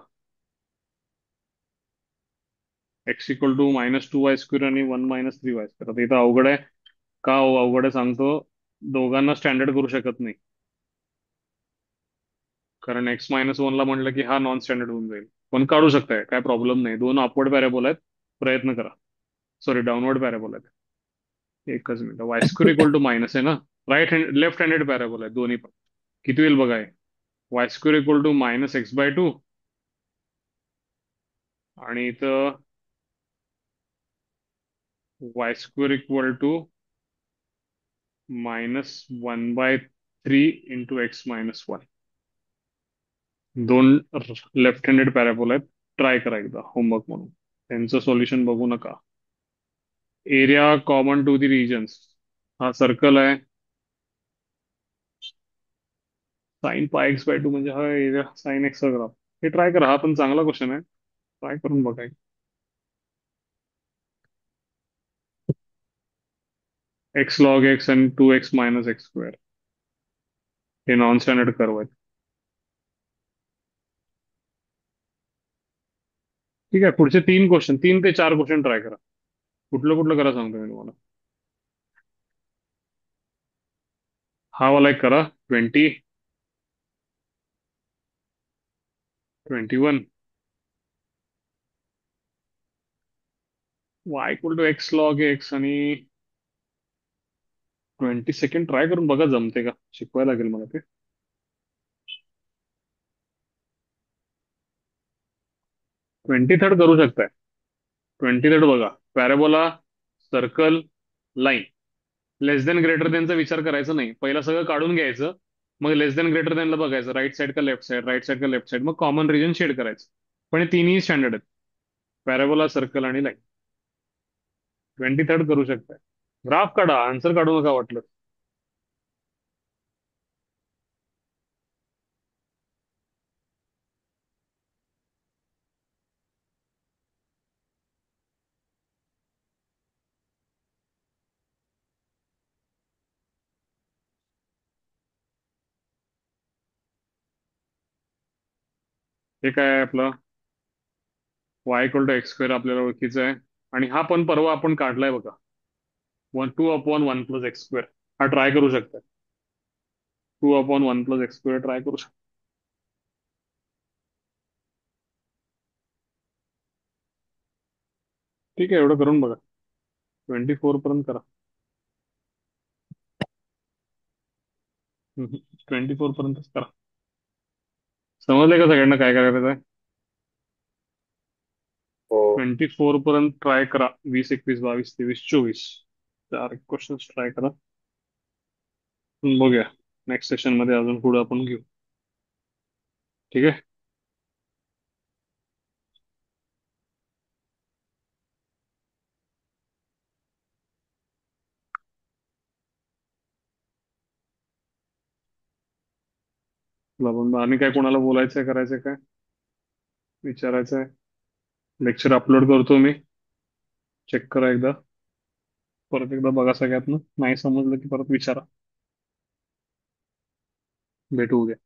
x=- 2y² आणि 1 - 3y². आता इथं अवघड आहे. का अवघड आहे सांगतो. दोघांना स्टँडर्ड करू शकत नाही, कारण x-1 ला म्हटलं की हा नॉन स्टँडर्ड होऊन जाईल. पण काढू शकताय, काय प्रॉब्लेम नाही. दोन अपवर्ड पॅराबोल आहेत. प्रयत्न करा. सॉरी, डाऊनवर्ड पॅराबोल आहेत. एकच मिनिट. y² मायनस आहे ना. लेफ्ट हँडेड पॅराबोल आहे दोन्ही पण. किती होईल बघा. y² - x/2 आणि इथं y² equal to -1/3 into x-1. दोन लेफ्ट हँडेड पॅराबोला आहेत. ट्राय करा एकदा होमवर्क म्हणून. त्यांचं सोल्युशन बघू नका. Area common to the regions. हा सर्कल आहे. sin πx/2 म्हणजे हा एरिया sin x चा ग्राफ. हे ट्राय करा. हा पण चांगला क्वेश्चन आहे. ट्राय करून बघा. x log x आणि 2x मायनस एक्स स्क्वेअर हे नॉन स्टँडर्ड कर्व आहेत. ठीक आहे. पुढचे 3 क्वेश्चन, 3 ते 4 क्वेश्चन ट्राय करा. कुठलं कुठलं करा सांगतो मी तुम्हाला. हा वाला एक करा. 20, 21, y = x log x आणि 22 ट्राय करून बघा जमते का. शिकवायला लागेल मला ते. 23 करू शकताय. 23 बघा. Parabola, circle, line. Less than greater देनचा विचार करायचा नाही. पहिला सगळं काढून घ्यायचं. मग लेस देन ग्रेटर देनला बघायचं. राईट साईड का लेफ्ट साईड, राईट साईड का लेफ्ट साईड. मग कॉमन रिजन शेड करायचं. पण हे तिन्ही स्टँडर्ड आहेत. पॅराबोला, सर्कल आणि लाईन. 23 करू शकताय. ग्राफ काढा. आन्सर काढू नका वाटलं. हे काय आहे आपलं. y = x² आपल्याला ओळखीचं आहे. आणि हा पण परवा आपण काढलाय बघा. 2/1 + x². हा ट्राय करू शकता. 2/1 + x² ट्राय करू शकता. ठीक आहे. एवढं करून बघा. 24 पर्यंत करा. 24 पर्यंतच करा. समजलंय का सगळ्यांना काय करायचं आहे. हो. 24 पर्यंत ट्राय करा. 20, 21, 22, 23, 24 4 क्वेश्चन ट्राय करा. बघूया. नेक्स्ट सेशन मध्ये अजून पुढे आपण घेऊ. ठीक आहे. चला पण आणि काय कोणाला बोलायचंय, करायचंय काय, विचारायचंय. लेक्चर अपलोड करतो मी. चेक करा एकदा. परत एकदा बघा सगळ्यातनं. नाही समजलं की परत विचारा. भेटू उद्या.